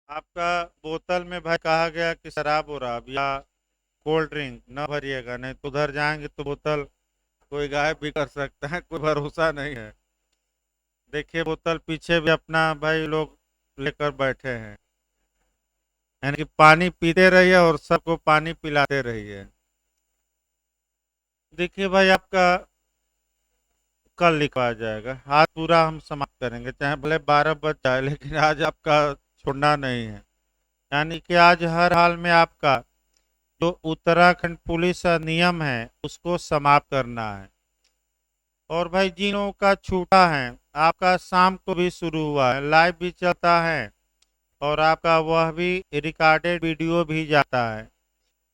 आपका बोतल में भाई कहा गया कि शराब हो रहा या कोल्ड ड्रिंक न भरिएगा, नहीं तो उधर जाएंगे तो बोतल कोई गायब भी कर सकता है, कोई भरोसा नहीं है। देखिए बोतल पीछे भी अपना भाई लोग लेकर बैठे हैं, यानी कि पानी पीते रहिए और सबको पानी पिलाते रहिए। देखिए भाई आपका कल लिखवा जाएगा, आज पूरा हम समाप्त करेंगे, चाहे भले 12 बज जाए, लेकिन आज आपका छोड़ना नहीं है। यानी कि आज हर हाल में आपका जो उत्तराखंड पुलिस नियम है उसको समाप्त करना है। और भाई जिन लोगों का छूटा है, आपका शाम को भी शुरू हुआ है, लाइव भी चलता है और आपका वह भी रिकॉर्डेड वीडियो भी जाता है।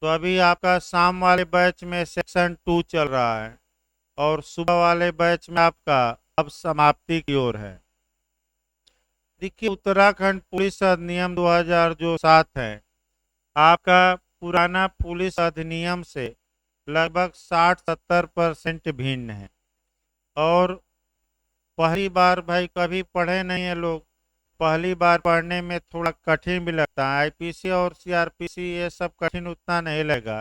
तो अभी आपका शाम वाले बैच में सेक्शन 2 चल रहा है और सुबह वाले बैच में आपका अब समाप्ति की ओर है। देखिए उत्तराखंड पुलिस अधिनियम 2000 जो 7 है, आपका पुराना पुलिस अधिनियम से लगभग 60-70% भिन्न है। और पहली बार भाई कभी पढ़े नहीं है लोग, पहली बार पढ़ने में थोड़ा कठिन भी लगता है। आईपीसी और सीआरपीसी ये सब कठिन उतना नहीं लगेगा,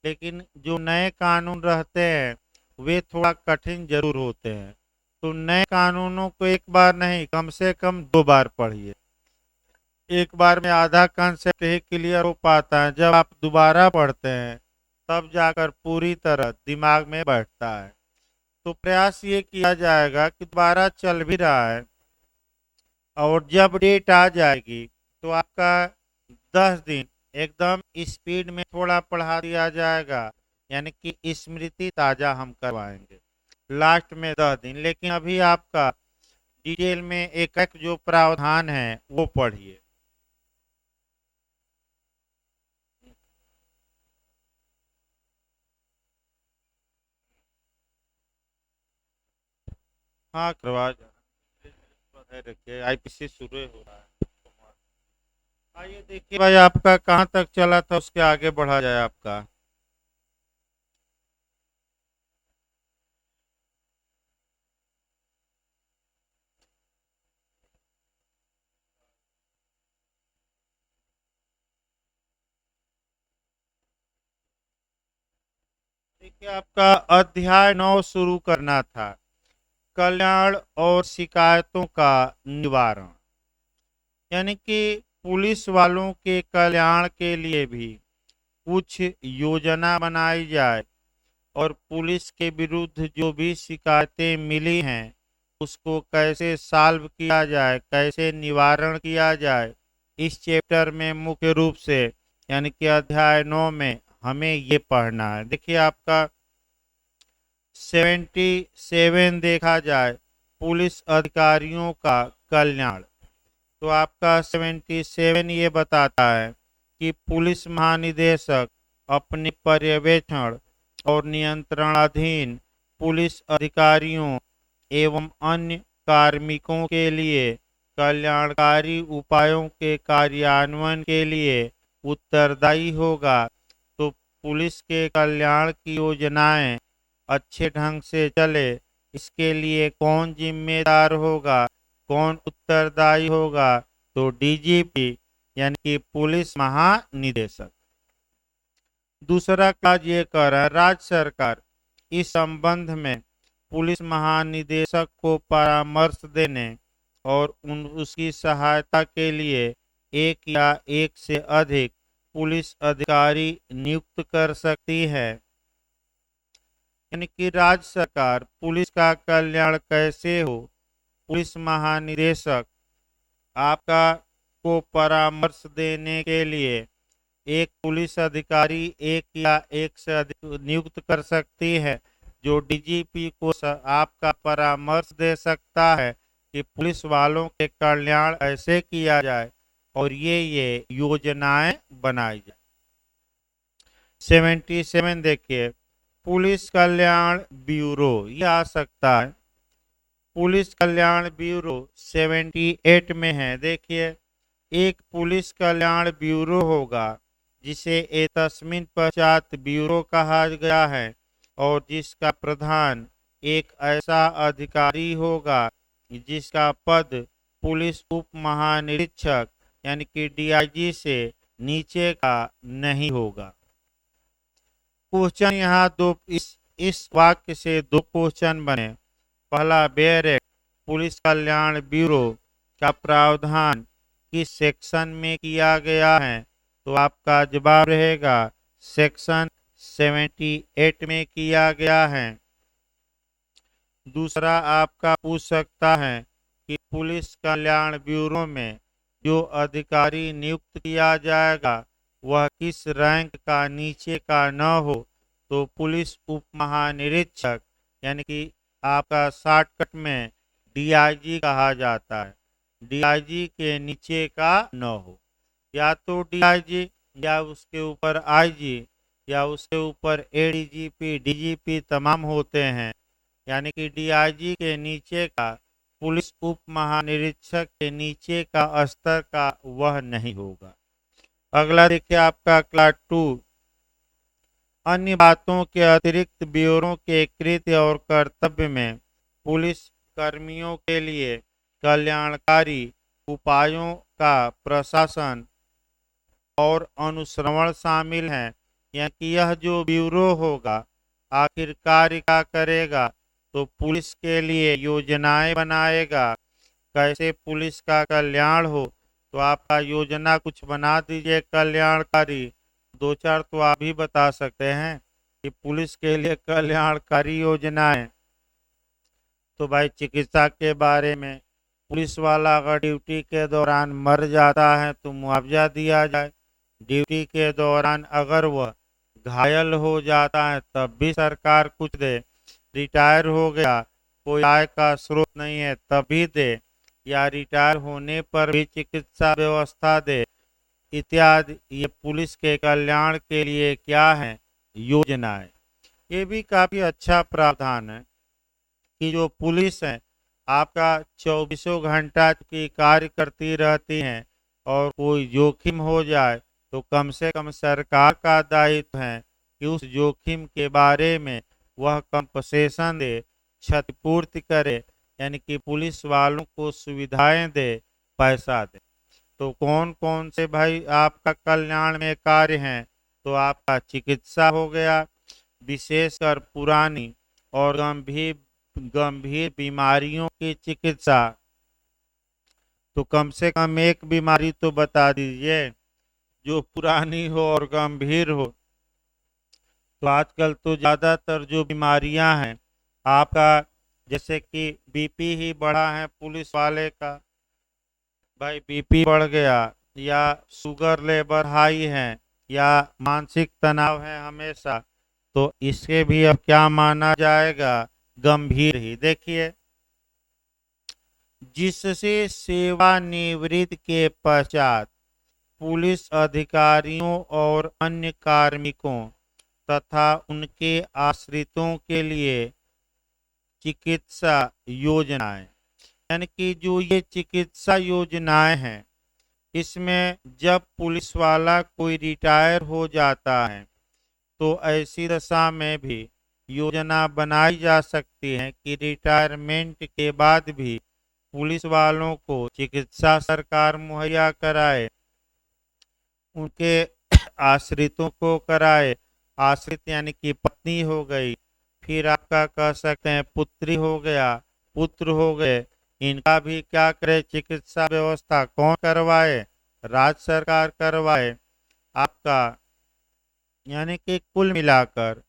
लेकिन जो नए कानून रहते हैं वे थोड़ा कठिन जरूर होते हैं। तो नए कानूनों को एक बार नहीं, कम से कम 2 बार पढ़िए। एक बार में आधा कंसेप्ट ही क्लियर हो पाता है, जब आप दोबारा पढ़ते हैं तब जाकर पूरी तरह दिमाग में बैठता है। तो प्रयास ये किया जाएगा कि दोबारा चल भी रहा है और जब डेट आ जाएगी तो आपका 10 दिन एकदम स्पीड में थोड़ा पढ़ा दिया जाएगा, यानी कि स्मृति ताजा हम करवाएंगे लास्ट में 10 दिन। लेकिन अभी आपका डिटेल में एक एक जो प्रावधान है वो पढ़िए। हाँ करवा रखिए, आईपीसी शुरू ही हो रहा है। आइए देखिए भाई आपका कहाँ तक चला था, उसके आगे बढ़ा जाए आपका। देखिए आपका अध्याय 9 शुरू करना था, कल्याण और शिकायतों का निवारण। यानी कि पुलिस वालों के कल्याण के लिए भी कुछ योजना बनाई जाए और पुलिस के विरुद्ध जो भी शिकायतें मिली हैं उसको कैसे सॉल्व किया जाए, कैसे निवारण किया जाए। इस चैप्टर में मुख्य रूप से यानी कि अध्याय 9 में हमें ये पढ़ना है। देखिए आपका 77 देखा जाए, पुलिस अधिकारियों का कल्याण। तो आपका 77 ये बताता है कि पुलिस महानिदेशक अपने पर्यवेक्षण और नियंत्रणाधीन पुलिस अधिकारियों एवं अन्य कार्मिकों के लिए कल्याणकारी उपायों के कार्यान्वयन के लिए उत्तरदायी होगा। तो पुलिस के कल्याण की योजनाएं अच्छे ढंग से चले, इसके लिए कौन जिम्मेदार होगा, कौन उत्तरदायी होगा? तो डीजीपी यानी कि पुलिस महानिदेशक। दूसरा काज ये कर रहा है राज्य सरकार, इस संबंध में पुलिस महानिदेशक को परामर्श देने और उसकी सहायता के लिए एक या एक से अधिक पुलिस अधिकारी नियुक्त कर सकती है। यानी कि राज्य सरकार पुलिस का कल्याण कैसे हो, पुलिस महानिदेशक आपका को परामर्श देने के लिए एक पुलिस अधिकारी एक या एक से अधिक नियुक्त कर सकती है, जो डीजीपी को आपका परामर्श दे सकता है कि पुलिस वालों के कल्याण ऐसे किया जाए और ये योजनाएं बनाई जाए। 77 देखिए, पुलिस कल्याण ब्यूरो ये आ सकता है। पुलिस कल्याण ब्यूरो 78 में है। देखिए एक पुलिस कल्याण ब्यूरो होगा जिसे एतस्मिन पश्चात ब्यूरो कहा गया है और जिसका प्रधान एक ऐसा अधिकारी होगा जिसका पद पुलिस उप महानिरीक्षक यानी कि डीआईजी से नीचे का नहीं होगा। क्वेश्चन यहाँ दो, इस वाक्य से दो क्वेश्चन बने। पहला, बैरक पुलिस कल्याण ब्यूरो का प्रावधान किस सेक्शन में किया गया है? तो आपका जवाब रहेगा सेक्शन 78 में किया गया है। दूसरा आपका पूछ सकता है कि पुलिस कल्याण ब्यूरो में जो अधिकारी नियुक्त किया जाएगा वह किस रैंक का नीचे का न हो? तो पुलिस उप महानिरीक्षक यानी कि आपका शॉर्टकट में डीआईजी कहा जाता है। डीआईजी के नीचे का न हो, या तो डीआईजी या उसके ऊपर आईजी या उसके ऊपर एडीजीपी डीजीपी तमाम होते हैं। यानी कि डीआईजी के नीचे का, पुलिस उप महानिरीक्षक के नीचे का स्तर का वह नहीं होगा। अगला देखिए आपका क्लास 2, अन्य बातों के अतिरिक्त ब्यूरो के कृत्य और कर्तव्य में पुलिस कर्मियों के लिए कल्याणकारी उपायों का प्रशासन और अनुश्रवण शामिल है। यानी कि यह जो ब्यूरो होगा आखिर कार्य क्या करेगा? तो पुलिस के लिए योजनाएं बनाएगा, कैसे पुलिस का कल्याण हो। तो आपका योजना कुछ बना दीजिए कल्याणकारी। दो चार तो आप भी बता सकते हैं कि पुलिस के लिए कल्याणकारी योजनाएं। तो भाई चिकित्सा के बारे में, पुलिस वाला अगर ड्यूटी के दौरान मर जाता है तो मुआवजा दिया जाए। ड्यूटी के दौरान अगर वह घायल हो जाता है तब भी सरकार कुछ दे। रिटायर हो गया, कोई आय का स्रोत नहीं है तब भी दे, या रिटायर होने पर भी चिकित्सा व्यवस्था दे इत्यादि। ये पुलिस के कल्याण के लिए क्या है? योजनाएं। ये भी काफी अच्छा प्रावधान है कि जो पुलिस है आपका 24 घंटा की कार्य करती रहती है, और कोई जोखिम हो जाए तो कम से कम सरकार का दायित्व है कि उस जोखिम के बारे में वह कंपनसेशन दे, क्षतिपूर्ति करे, यानी कि पुलिस वालों को सुविधाएं दे, पैसा दे। तो कौन कौन से भाई आपका कल्याण में कार्य हैं? तो आपका चिकित्सा हो गया, विशेषकर पुरानी और गंभीर गंभीर बीमारियों की चिकित्सा। तो कम से कम एक बीमारी तो बता दीजिए जो पुरानी हो और गंभीर हो। तो आजकल तो ज्यादातर जो बीमारियां हैं आपका, जैसे कि बीपी ही बढ़ा है पुलिस वाले का, भाई बीपी बढ़ गया, या शुगर लेवल हाई है, या मानसिक तनाव है हमेशा, तो इसके भी अब क्या माना जाएगा? गंभीर ही। देखिए, जिससे सेवानिवृत्त के पश्चात पुलिस अधिकारियों और अन्य कार्मिकों तथा उनके आश्रितों के लिए चिकित्सा योजनाएं, यानी कि जो ये चिकित्सा योजनाएं हैं इसमें जब पुलिस वाला कोई रिटायर हो जाता है तो ऐसी दशा में भी योजना बनाई जा सकती है कि रिटायरमेंट के बाद भी पुलिस वालों को चिकित्सा सरकार मुहैया कराए, उनके आश्रितों को कराए। आश्रित यानी कि पत्नी हो गई, फिर आपका कह सकते हैं पुत्री हो गया, पुत्र हो गए, इनका भी क्या करे? चिकित्सा व्यवस्था कौन करवाए? राज्य सरकार करवाए आपका। यानी कि कुल मिलाकर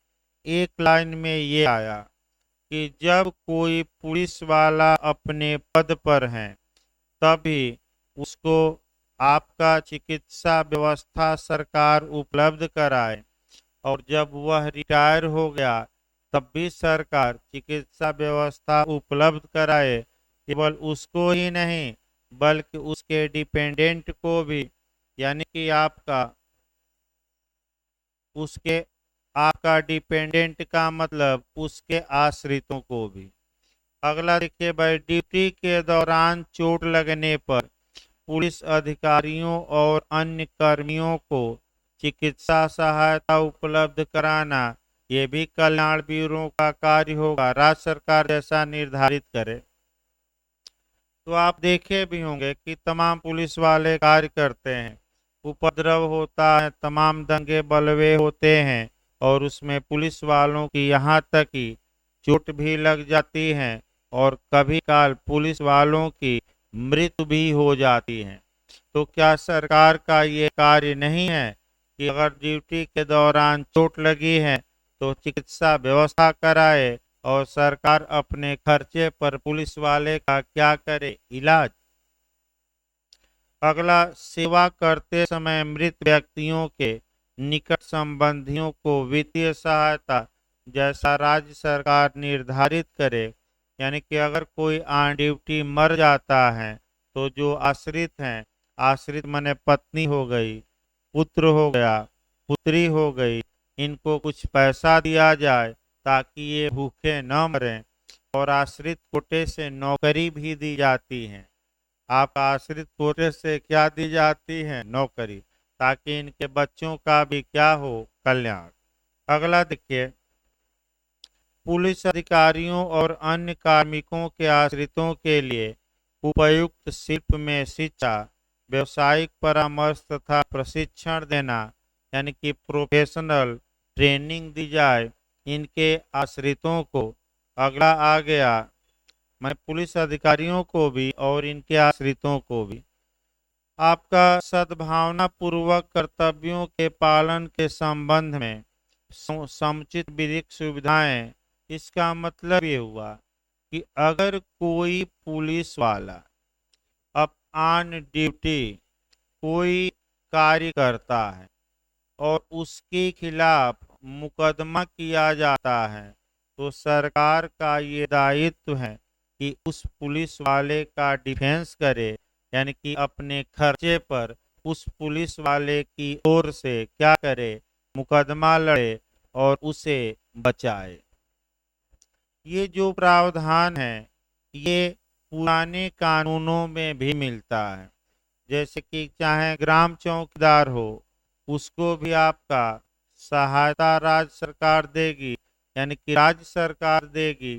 एक लाइन में ये आया कि जब कोई पुलिस वाला अपने पद पर है तभी उसको आपका चिकित्सा व्यवस्था सरकार उपलब्ध कराए, और जब वह रिटायर हो गया तब भी सरकार चिकित्सा व्यवस्था उपलब्ध कराए। केवल उसको ही नहीं बल्कि उसके डिपेंडेंट को भी, यानी कि उसके आपका डिपेंडेंट का मतलब उसके आश्रितों को भी। अगला देखिए भाई, ड्यूटी के दौरान चोट लगने पर पुलिस अधिकारियों और अन्य कर्मियों को चिकित्सा सहायता उपलब्ध कराना, ये भी कल्याण ब्यूरो का कार्य होगा। राज्य सरकार जैसा निर्धारित करे। तो आप देखे भी होंगे कि तमाम पुलिस वाले कार्य करते हैं, उपद्रव होता है, तमाम दंगे बलवे होते हैं और उसमें पुलिस वालों की यहाँ तक कि चोट भी लग जाती है और कभी काल पुलिस वालों की मृत्यु भी हो जाती है। तो क्या सरकार का ये कार्य नहीं है कि अगर ड्यूटी के दौरान चोट लगी है तो चिकित्सा व्यवस्था कराए और सरकार अपने खर्चे पर पुलिस वाले का क्या करे, इलाज। अगला, सेवा करते समय मृत व्यक्तियों के निकट संबंधियों को वित्तीय सहायता जैसा राज्य सरकार निर्धारित करे। यानी कि अगर कोई ऑन ड्यूटी मर जाता है तो जो आश्रित हैं, आश्रित माने पत्नी हो गई, पुत्र हो गया, पुत्री हो गई, इनको कुछ पैसा दिया जाए ताकि ये भूखे न मरें। और आश्रित कोटे से नौकरी भी दी जाती है। आप आश्रित कोटे से क्या दी जाती है, नौकरी, ताकि इनके बच्चों का भी क्या हो, कल्याण। अगला देखिए, पुलिस अधिकारियों और अन्य कार्मिकों के आश्रितों के लिए उपयुक्त शिल्प में शिक्षा, व्यवसायिक परामर्श तथा प्रशिक्षण देना, यानी कि प्रोफेशनल ट्रेनिंग दी जाए इनके आश्रितों को। अगला आ गया, मैं पुलिस अधिकारियों को भी और इनके आश्रितों को भी आपका सद्भावना पूर्वक कर्तव्यों के पालन के संबंध में समुचित विधिक सुविधाएं। इसका मतलब ये हुआ कि अगर कोई पुलिस वाला अब ऑन ड्यूटी कोई कार्य करता है और उसके खिलाफ मुकदमा किया जाता है तो सरकार का ये दायित्व है कि उस पुलिस वाले का डिफेंस करे, यानी कि अपने खर्चे पर उस पुलिस वाले की ओर से क्या करे, मुकदमा लड़े और उसे बचाए। ये जो प्रावधान है ये पुराने कानूनों में भी मिलता है। जैसे कि चाहे ग्राम चौकीदार हो, उसको भी आपका सहायता राज्य सरकार देगी, यानी कि राज्य सरकार देगी।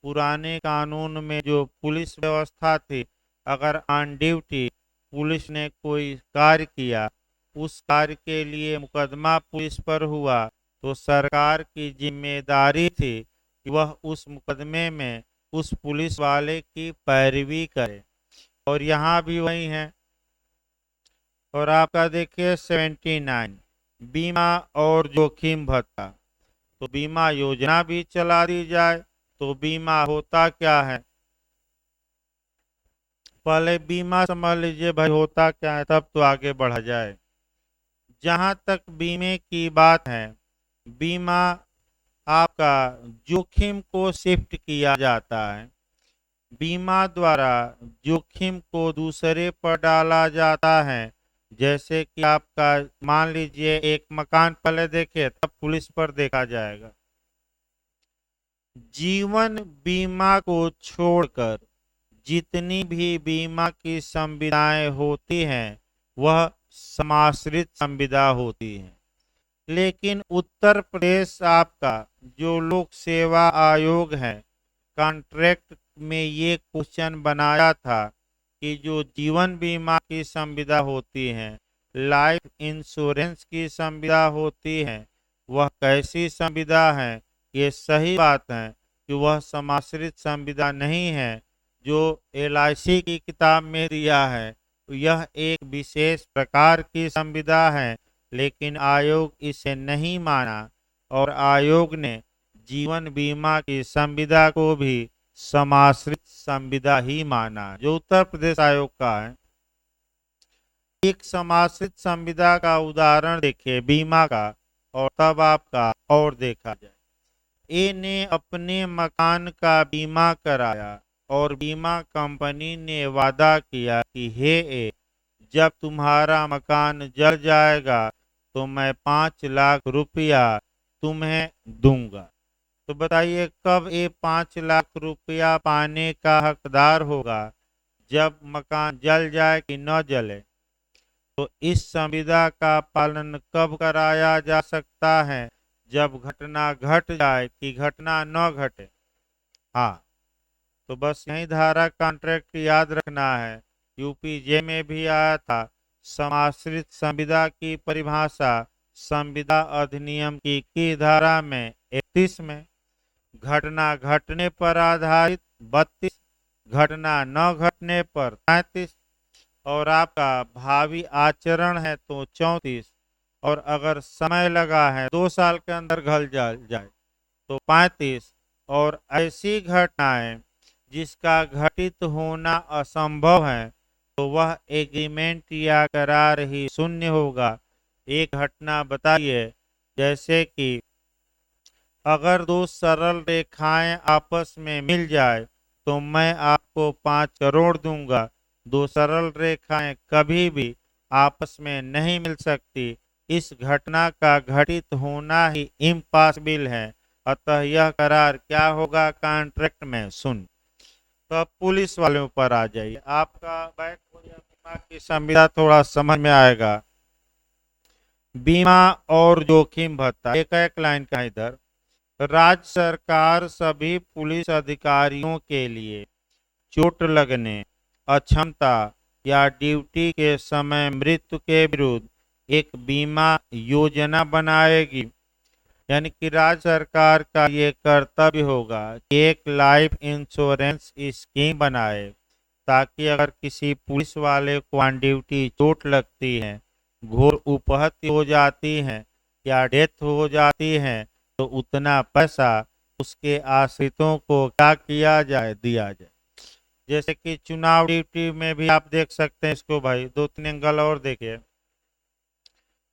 पुराने कानून में जो पुलिस व्यवस्था थी, अगर ऑन ड्यूटी पुलिस ने कोई कार्य किया, उस कार्य के लिए मुकदमा पुलिस पर हुआ तो सरकार की जिम्मेदारी थी कि वह उस मुकदमे में उस पुलिस वाले की पैरवी करे। और यहाँ भी वही है। और आपका देखिए 79, बीमा और जोखिम भत्ता। तो बीमा योजना भी चला दी जाए। तो बीमा होता क्या है, पहले बीमा समझ लीजिए भाई होता क्या है, तब तो आगे बढ़ा जाए। जहां तक बीमे की बात है, बीमा आपका जोखिम को शिफ्ट किया जाता है। बीमा द्वारा जोखिम को दूसरे पर डाला जाता है। जैसे कि आपका मान लीजिए एक मकान पहले देखे तब पुलिस पर देखा जाएगा। जीवन बीमा को छोड़कर जितनी भी बीमा की संविदाएं होती हैं वह समाश्रित संविदा होती हैं। लेकिन उत्तर प्रदेश आपका जो लोक सेवा आयोग है, कॉन्ट्रैक्ट में ये क्वेश्चन बनाया था कि जो जीवन बीमा की संविदा होती है, लाइफ इंश्योरेंस की संविदा होती है, वह कैसी संविदा है। ये सही बात है कि वह समाश्रित संविदा नहीं है जो LIC की किताब में दिया है। यह एक विशेष प्रकार की संविदा है, लेकिन आयोग इसे नहीं माना और आयोग ने जीवन बीमा की संविदा को भी समाश्रित संविदा ही माना, जो उत्तर प्रदेश आयोग का है। एक समाश्रित संविदा का उदाहरण देखिए बीमा का, और तब आपका और देखा जाए। ए ने अपने मकान का बीमा कराया और बीमा कंपनी ने वादा किया कि हे ए, जब तुम्हारा मकान जल जाएगा तो मैं 5 लाख रुपया तुम्हें दूंगा। तो बताइए कब ये 5 लाख रुपया पाने का हकदार होगा, जब मकान जल जाए कि न जले। तो इस संविदा का पालन कब कराया जा सकता है, जब घटना घट जाए कि घटना न घटे। हाँ, तो बस यही धारा कॉन्ट्रैक्ट याद रखना है। यूपीजे में भी आया था। समाश्रित संविदा की परिभाषा संविदा अधिनियम की धारा में 31 में, घटना घटने पर आधारित 32, घटना न घटने पर 33, और आपका भावी आचरण है तो 34, और अगर समय लगा है 2 साल के अंदर घल जाए तो 35, और ऐसी घटनाएं जिसका घटित होना असंभव है तो वह एग्रीमेंट या करार ही शून्य होगा। एक घटना बताइए, जैसे कि अगर दो सरल रेखाएं आपस में मिल जाए तो मैं आपको 5 करोड़ दूंगा। दो सरल रेखाएं कभी भी आपस में नहीं मिल सकती। इस घटना का घटित होना ही इम्पॉसिबल है। अतः यह करार क्या होगा कॉन्ट्रैक्ट में? सुन। तो अब पुलिस वालों पर आ जाइए। आपका बैक हो या बीमा की संविदा थोड़ा समझ में आएगा। बीमा और जोखिम भत्ता एक एक लाइन का इधर। राज्य सरकार सभी पुलिस अधिकारियों के लिए चोट लगने, अक्षमता या ड्यूटी के समय मृत्यु के विरुद्ध एक बीमा योजना बनाएगी। यानी कि राज्य सरकार का ये कर्तव्य होगा कि एक लाइफ इंश्योरेंस स्कीम बनाए, ताकि अगर किसी पुलिस वाले को ऑन ड्यूटी चोट लगती है, घोर उपहत्या हो जाती है या डेथ हो जाती है, तो उतना पैसा उसके आश्रितों को क्या किया जाए, दिया जाए। जैसे कि चुनाव ड्यूटी में भी आप देख सकते हैं इसको भाई, 2-3 एंगल और देखिए।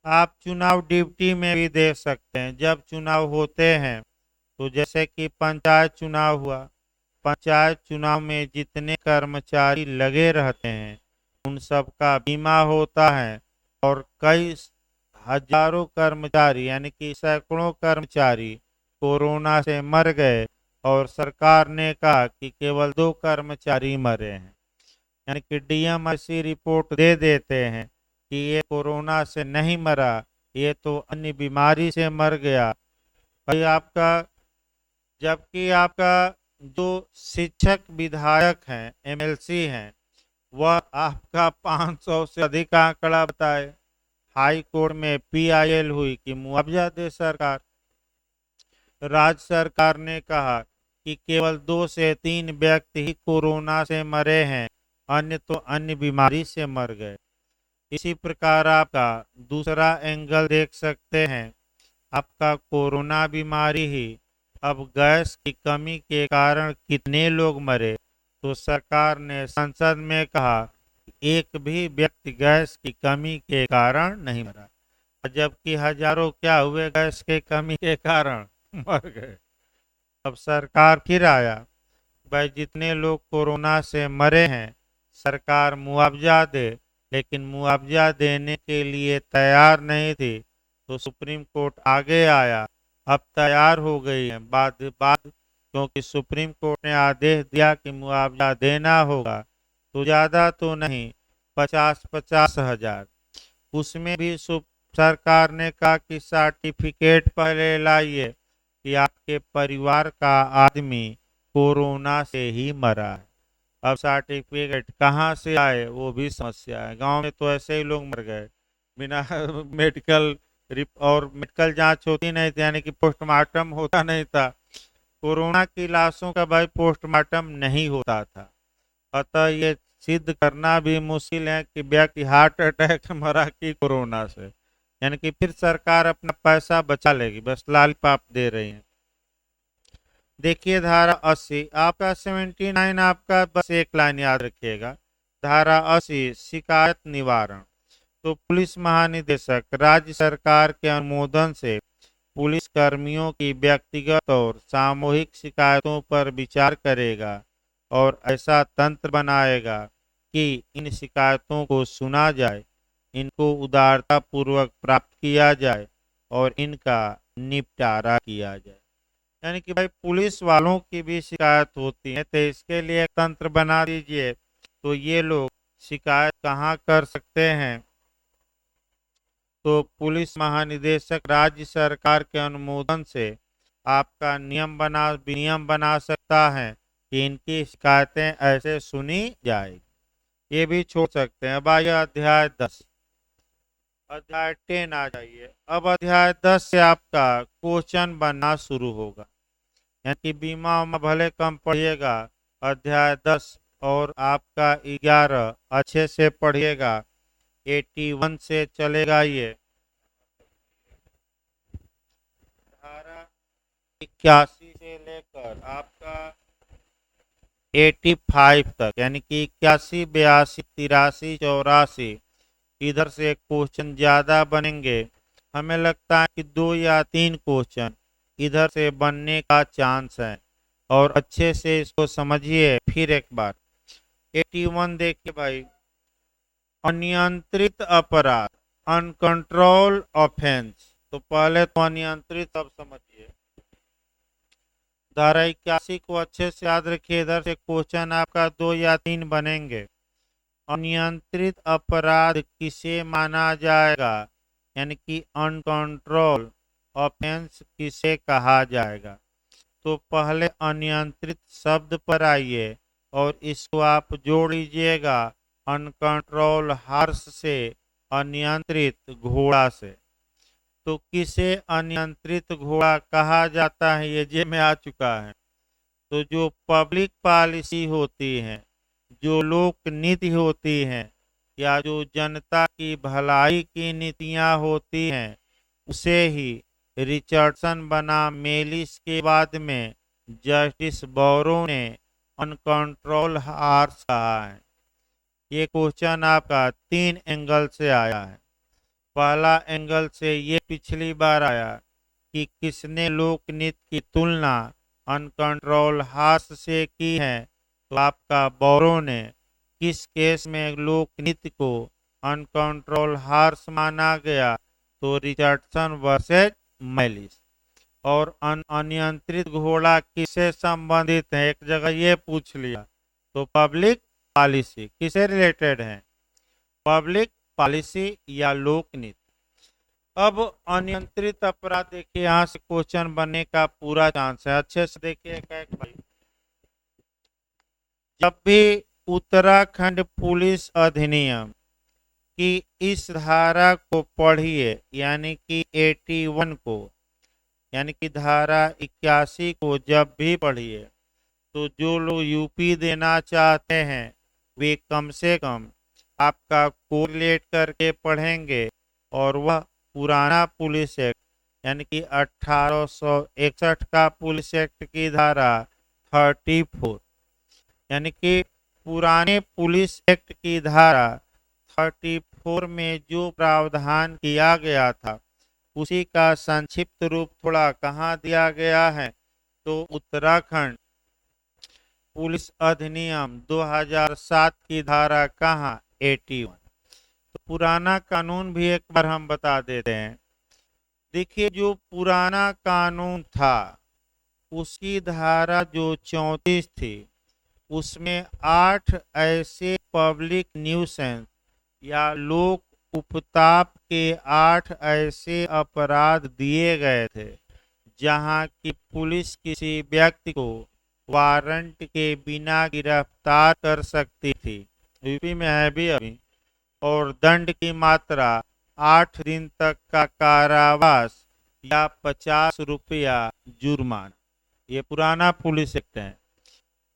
आप चुनाव ड्यूटी में भी देख सकते हैं, जब चुनाव होते हैं तो जैसे कि पंचायत चुनाव हुआ, पंचायत चुनाव में जितने कर्मचारी लगे रहते हैं उन सब का बीमा होता है, और कई हजारों कर्मचारी यानी कि सैकड़ों कर्मचारी कोरोना से मर गए, और सरकार ने कहा कि केवल 2 कर्मचारी मरे हैं। यानी कि डीएम ऐसी रिपोर्ट दे देते हैं कि ये कोरोना से नहीं मरा, ये तो अन्य बीमारी से मर गया। भाई आपका, जबकि आपका जो शिक्षक विधायक हैं, एमएलसी हैं, वह आपका 500 से अधिक आंकड़ा बताए। हाई कोर्ट में पीआईएल हुई कि मुआवजा दे सरकार। राज्य सरकार ने कहा कि केवल 2 से 3 व्यक्ति ही कोरोना से मरे हैं, अन्य तो अन्य बीमारी से मर गए। इसी प्रकार आपका दूसरा एंगल देख सकते हैं। आपका कोरोना बीमारी ही अब गैस की कमी के कारण कितने लोग मरे, तो सरकार ने संसद में कहा एक भी व्यक्ति गैस की कमी के कारण नहीं मरा, जबकि हजारों क्या हुए गैस के कमी के कारण मर गए। अब सरकार फिर आया, भाई जितने लोग कोरोना से मरे हैं सरकार मुआवजा दे, लेकिन मुआवजा देने के लिए तैयार नहीं थी, तो सुप्रीम कोर्ट आगे आया। अब तैयार हो गई है बाद बाद, क्योंकि सुप्रीम कोर्ट ने आदेश दिया कि मुआवजा देना होगा, तो ज़्यादा तो नहीं, 50-50 हजार। उसमें भी सरकार ने कहा कि सर्टिफिकेट पहले लाइए कि आपके परिवार का आदमी कोरोना से ही मरा है। अब सर्टिफिकेट कहाँ से आए वो भी समस्या है। गांव में तो ऐसे ही लोग मर गए बिना मेडिकल और मेडिकल जांच होती नहीं थी, यानी कि पोस्टमार्टम होता नहीं था। कोरोना की लाशों का भाई पोस्टमार्टम नहीं होता था। अतः ये सिद्ध करना भी मुश्किल है कि व्यक्ति हार्ट अटैक से मरा कि कोरोना से। यानी कि फिर सरकार अपना पैसा बचा लेगी, बस लालपाप दे रही है। देखिए धारा 80, आपका 79 आपका बस एक लाइन याद रखिएगा। धारा 80 शिकायत निवारण। तो पुलिस महानिदेशक राज्य सरकार के अनुमोदन से पुलिस कर्मियों की व्यक्तिगत और सामूहिक शिकायतों पर विचार करेगा और ऐसा तंत्र बनाएगा कि इन शिकायतों को सुना जाए, इनको उदारता पूर्वक प्राप्त किया जाए और इनका निपटारा किया जाए। यानी कि भाई पुलिस वालों की भी शिकायत होती है, तो इसके लिए एक तंत्र बना दीजिए। तो ये लोग शिकायत कहाँ कर सकते हैं? तो पुलिस महानिदेशक राज्य सरकार के अनुमोदन से आपका नियम बना सकता है कि इनकी शिकायतें ऐसे सुनी जाएगी, ये भी छोड़ सकते हैं। अब आइए अध्याय 10, अध्याय 10 आ जाइए। अब अध्याय 10 से आपका क्वेश्चन बनना शुरू होगा, यानी कि बीमा उमा भले कम पढ़िएगा, अध्याय 10 और आपका 11 अच्छे से पढ़िएगा। 81 से चलेगा ये, धारा 81 से लेकर आपका 85 तक, यानी कि 81, 82, 83, 84, इधर से क्वेश्चन ज्यादा बनेंगे। हमें लगता है कि 2 या 3 क्वेश्चन इधर से बनने का चांस है, और अच्छे से इसको समझिए फिर एक बार। 81 देखिए भाई, अनियंत्रित अपराध, अनकंट्रोल ऑफेंस। तो पहले तो अनियंत्रित अब समझिए, धारा 81 को अच्छे से याद रखिए, इधर से क्वेश्चन आपका 2 या 3 बनेंगे। अनियंत्रित अपराध किसे माना जाएगा, यानी कि अनकंट्रोल ऑफेंस किसे कहा जाएगा। तो पहले अनियंत्रित शब्द पर आइए और इसको आप जोड़ लीजिएगा अनकंट्रोल हॉर्स से, अनियंत्रित घोड़ा से। तो किसे अनियंत्रित घोड़ा कहा जाता है, ये जे में आ चुका है। तो जो पब्लिक पॉलिसी होती है, जो लोक नीति होती है, या जो जनता की भलाई की नीतियां होती हैं, उसे ही रिचर्डसन बना मेलिस के बाद में जस्टिस बोरो ने अनकंट्रोल हॉर्स कहा है। ये क्वेश्चन आपका 3 एंगल से आया है। पहला एंगल से ये पिछली बार आया कि किसने लोकनीति की तुलना अनकंट्रोल हॉर्स से की है, तो आपका बोरो ने। किस केस में लोकनीति को अनकंट्रोल हॉर्स माना गया, तो रिचर्डसन वर्सेस मेलिस। और अनियंत्रित घोड़ा किससे संबंधित है, एक जगह ये पूछ लिया, तो पब्लिक पॉलिसी किसे रिलेटेड है, पब्लिक पॉलिसी या लोक नीति। अब अनियंत्रित अपराध देखिए, यहाँ से क्वेश्चन बनने का पूरा चांस है। अच्छे से देखिए भाई, जब भी उत्तराखंड पुलिस अधिनियम की इस धारा को पढ़िए, यानी कि 81 को, यानी कि धारा 81 को जब भी पढ़िए, तो जो लोग यूपी देना चाहते हैं वे कम से कम आपका कोरिलेट करके पढ़ेंगे, और वह पुराना पुलिस एक्ट, यानी कि 1861 का पुलिस एक्ट की धारा 34, यानी कि पुराने पुलिस एक्ट की धारा 34 में जो प्रावधान किया गया था, उसी का संक्षिप्त रूप थोड़ा कहाँ दिया गया है, तो उत्तराखंड पुलिस अधिनियम 2007 की धारा कहाँ, 81। तो पुराना कानून भी एक बार हम बता देते हैं। देखिए, जो पुराना कानून था उसकी धारा जो 34 थी, उसमें 8 ऐसे पब्लिक न्यूसेंस या लोक उपताप के 8 ऐसे अपराध दिए गए थे, जहां की पुलिस किसी व्यक्ति को वारंट के बिना गिरफ्तार कर सकती थी, यूपी में है भी अभी, और दंड की मात्रा 8 दिन तक का कारावास या 50 रुपया जुर्माना। ये पुराना पुलिस एक्ट है।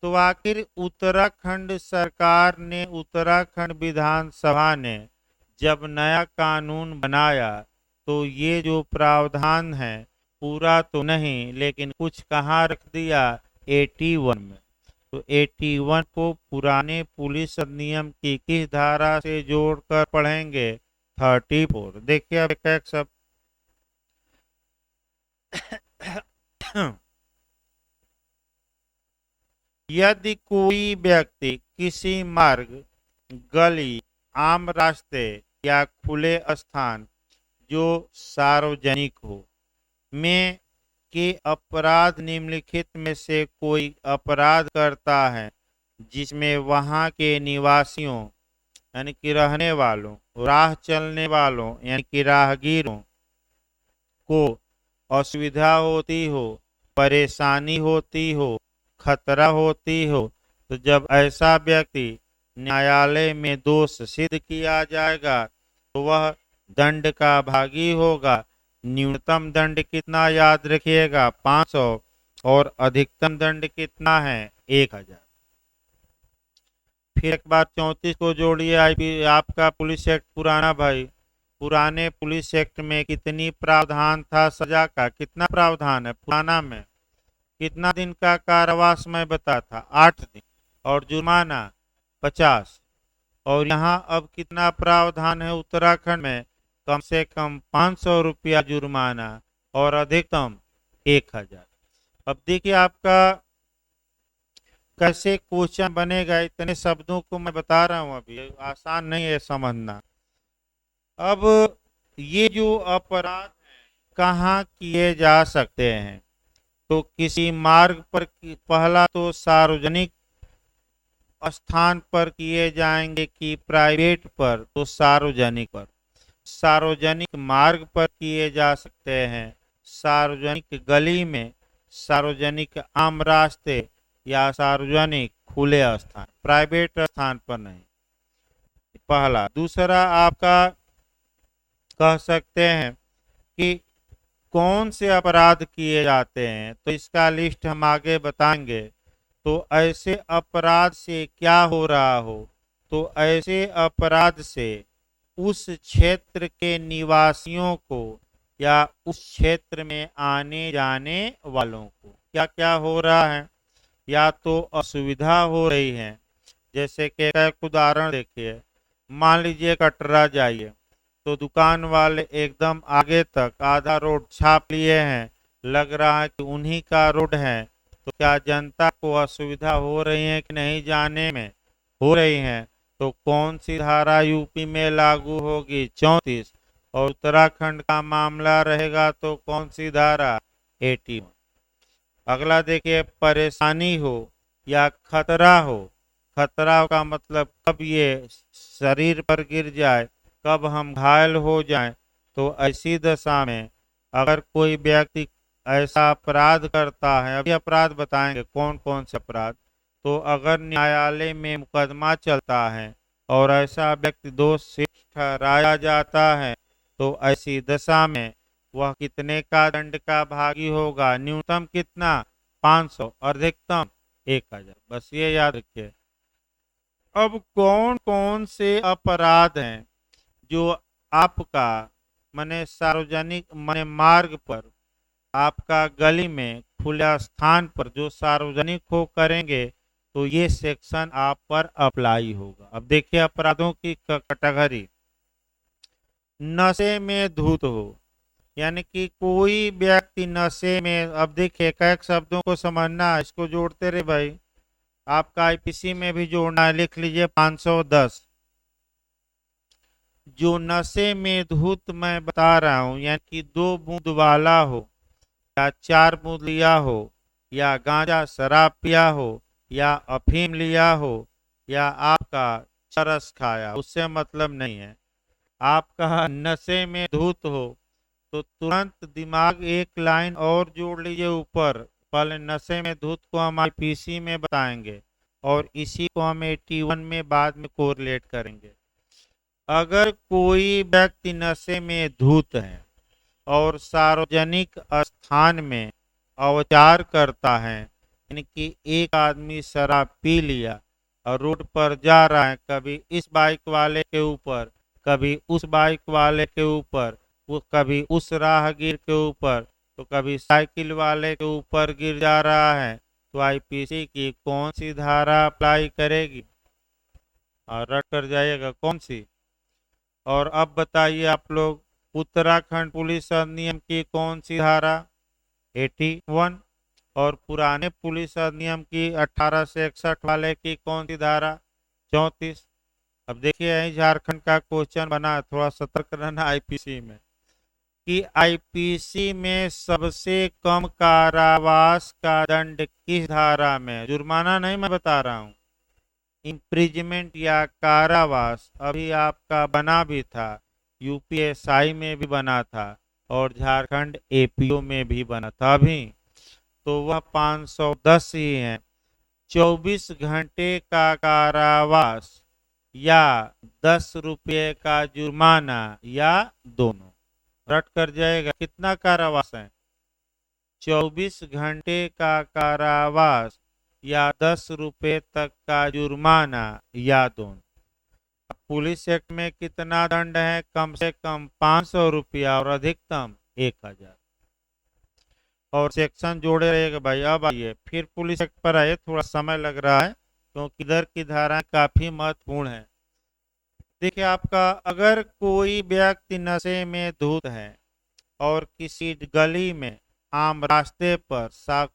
तो आखिर उत्तराखंड सरकार ने, उत्तराखंड विधानसभा ने जब नया कानून बनाया, तो ये जो प्रावधान है पूरा तो नहीं, लेकिन कुछ कहाँ रख दिया, 81 में। तो 81 को पुराने पुलिस अधिनियम की किस धारा से जोड़कर पढ़ेंगे, 34। देखिए अब एक सब यदि कोई व्यक्ति किसी मार्ग, गली, आम रास्ते या खुले स्थान जो सार्वजनिक हो में के अपराध निम्नलिखित में से कोई अपराध करता है, जिसमें वहां के निवासियों, यानी कि रहने वालों, राह चलने वालों, यानी कि राहगीरों को असुविधा होती हो, परेशानी होती हो, खतरा होती हो, तो जब ऐसा व्यक्ति न्यायालय में दोष सिद्ध किया जाएगा तो वह दंड का भागी होगा। न्यूनतम दंड कितना याद रखिएगा, 500, और अधिकतम दंड कितना है, 1000। फिर एक बार 34 को जोड़िए, आपका पुलिस एक्ट पुराना भाई। पुराने पुलिस एक्ट में कितनी प्रावधान था सजा का, कितना प्रावधान है पुराना में, कितना दिन का कारावास में बता था, 8 दिन, और जुर्माना 50। और यहाँ अब कितना प्रावधान है उत्तराखंड में, कम से कम 500 रुपया जुर्माना और अधिकतम 1000। अब देखिए आपका कैसे क्वेश्चन बनेगा, इतने शब्दों को मैं बता रहा हूं, अभी आसान नहीं है समझना। अब ये जो अपराध कहाँ किए जा सकते हैं, तो किसी मार्ग पर, पहला तो सार्वजनिक स्थान पर किए जाएंगे कि प्राइवेट पर, तो सार्वजनिक पर। सार्वजनिक मार्ग पर किए जा सकते हैं, सार्वजनिक गली में, सार्वजनिक आम रास्ते, या सार्वजनिक खुले स्थान, प्राइवेट स्थान पर नहीं, पहला। दूसरा आपका कह सकते हैं कि कौन से अपराध किए जाते हैं, तो इसका लिस्ट हम आगे बताएंगे। तो ऐसे अपराध से क्या हो रहा हो, तो ऐसे अपराध से उस क्षेत्र के निवासियों को या उस क्षेत्र में आने जाने वालों को क्या क्या हो रहा है, या तो असुविधा हो रही है। जैसे कि एक उदाहरण देखिए, मान लीजिए कटरा जाइए, तो दुकान वाले एकदम आगे तक आधा रोड छाप लिए हैं, लग रहा है कि उन्हीं का रोड है। तो क्या जनता को असुविधा हो रही है कि नहीं जाने में, हो रही है। तो कौन सी धारा यूपी में लागू होगी, 34, और उत्तराखंड का मामला रहेगा तो कौन सी धारा, 81। अगला देखिए, परेशानी हो या खतरा हो। खतरा का मतलब कब ये शरीर पर गिर जाए, कब हम घायल हो जाएं, तो ऐसी दशा में अगर कोई व्यक्ति ऐसा अपराध करता है, अभी अपराध बताएंगे कौन कौन से अपराध, तो अगर न्यायालय में मुकदमा चलता है और ऐसा व्यक्ति दोषी ठहराया जाता है, तो ऐसी दशा में वह कितने का दंड का भागी होगा, न्यूनतम कितना, 500, अधिकतम 1000। बस ये याद रखिए। अब कौन कौन से अपराध हैं जो आपका माने सार्वजनिक माने मार्ग पर, आपका गली में, खुला स्थान पर जो सार्वजनिक हो करेंगे, तो ये सेक्शन आप पर अप्लाई होगा। अब देखिए अपराधों की कैटेगरी, नशे में धुत हो, यानी कि कोई व्यक्ति नशे में, अब देखिए एक एक शब्दों को समझना, इसको जोड़ते रहे भाई, आपका आईपीसी में भी जोड़ना है, लिख लीजिए 510। जो नशे में धुत मैं बता रहा हूं, यानी कि 2 बूंद वाला हो, या 4 बूंद लिया हो, या गांजा शराब पिया हो, या अफीम लिया हो, या आपका चरस खाया, उससे मतलब नहीं है। आपका नशे में धुत हो तो तुरंत दिमाग एक लाइन और जोड़ लीजिए ऊपर। पहले नशे में धुत को हम आईपीसी में बताएंगे और इसी को हम 81 में बाद में कोरिलेट करेंगे। अगर कोई व्यक्ति नशे में धुत है और सार्वजनिक स्थान में अवचार करता है, यानी कि एक आदमी शराब पी लिया और रोड पर जा रहा है, कभी इस बाइक वाले के ऊपर, कभी उस बाइक वाले के ऊपर, वो कभी उस राहगीर के ऊपर, तो कभी साइकिल वाले के ऊपर गिर जा रहा है, तो आईपीसी की कौन सी धारा अप्लाई करेगी, और रट कर जाइएगा कौन सी। और अब बताइए आप लोग, उत्तराखंड पुलिस अधिनियम की कौन सी धारा, 81, और पुराने पुलिस अधिनियम की 1861 वाले की कौन सी धारा, 34। अब देखिए यही झारखंड का क्वेश्चन बना है, थोड़ा सतर्क रहना आईपीसी में, कि आईपीसी में सबसे कम कारावास का दंड किस धारा में, जुर्माना नहीं मैं बता रहा हूँ, इम्प्रिजमेंट या कारावास अभी आपका बना भी था, यूपीएसआई में भी बना था और झारखंड एपीओ में भी बना था अभी, तो वह 510 ही है। 24 घंटे का कारावास या 10 रुपये का जुर्माना या दोनों। रट कर जाएगा, कितना कारावास है? 24 घंटे का कारावास या 10 रुपये तक का जुर्माना या दोनों। पुलिस एक्ट में कितना दंड है? कम से कम 500 रुपया और अधिकतम 1000। और सेक्शन जोड़े रहेगा भाई। अब आइए फिर पुलिस एक्ट पर आए, थोड़ा समय लग रहा है क्योंकि इधर की धाराएं काफी महत्वपूर्ण है। देखिए आपका, अगर कोई व्यक्ति नशे में धुत है और किसी गली में, आम रास्ते पर,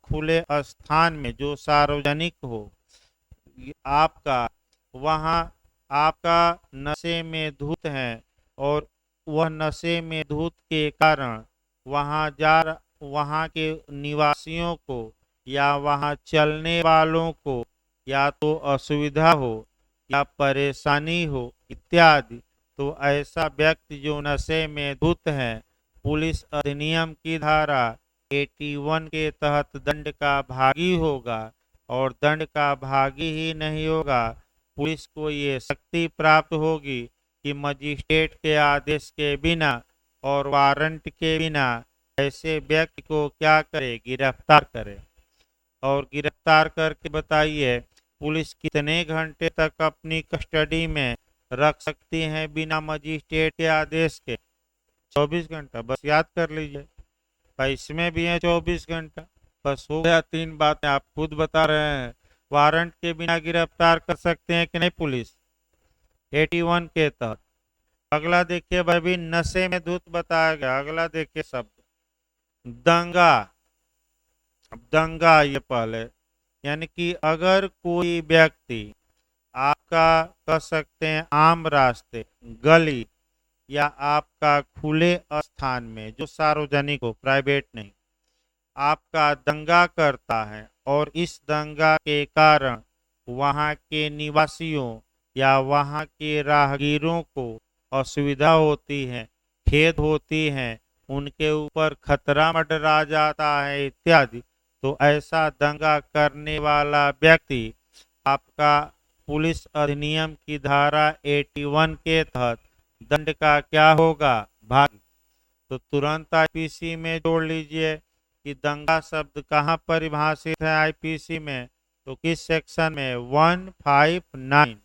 खुले स्थान में जो सार्वजनिक हो, आपका वहाँ आपका नशे में धुत है और वह नशे में धुत के कारण वहाँ के निवासियों को या वहाँ चलने वालों को या तो असुविधा हो या परेशानी हो इत्यादि, तो ऐसा व्यक्ति जो नशे में धुत है, पुलिस अधिनियम की धारा 81 के तहत दंड का भागी होगा। और दंड का भागी ही नहीं होगा, पुलिस को ये शक्ति प्राप्त होगी कि मजिस्ट्रेट के आदेश के बिना और वारंट के बिना ऐसे व्यक्ति को क्या करे? गिरफ्तार करे। और गिरफ्तार करके बताइए पुलिस कितने घंटे तक अपनी कस्टडी में रख सकती है बिना मजिस्ट्रेट के आदेश के? 24 घंटा। बस याद कर लीजिए भाई, इसमें भी है 24 घंटा। बस हो गया। 3 बातें आप खुद बता रहे हैं। वारंट के बिना गिरफ्तार कर सकते हैं कि नहीं पुलिस 81 के तहत। अगला देखिए भाई, भी नशे में धुत बताया गया। अगला देखिए शब्द दंगा। अब दंगा ये पहले, यानी कि अगर कोई व्यक्ति आपका कह सकते हैं आम रास्ते, गली या आपका खुले स्थान में जो सार्वजनिक हो, प्राइवेट नहीं, आपका दंगा करता है और इस दंगा के कारण वहाँ के निवासियों या वहाँ के राहगीरों को असुविधा होती है, खेद होती है, उनके ऊपर खतरा मंडरा जाता है इत्यादि, तो ऐसा दंगा करने वाला व्यक्ति आपका पुलिस अधिनियम की धारा 81 के तहत दंड का क्या होगा? भागी। तो तुरंत आईपीसी में जोड़ लीजिए कि दंगा शब्द कहाँ परिभाषित है आईपीसी में, तो किस सेक्शन में? 159।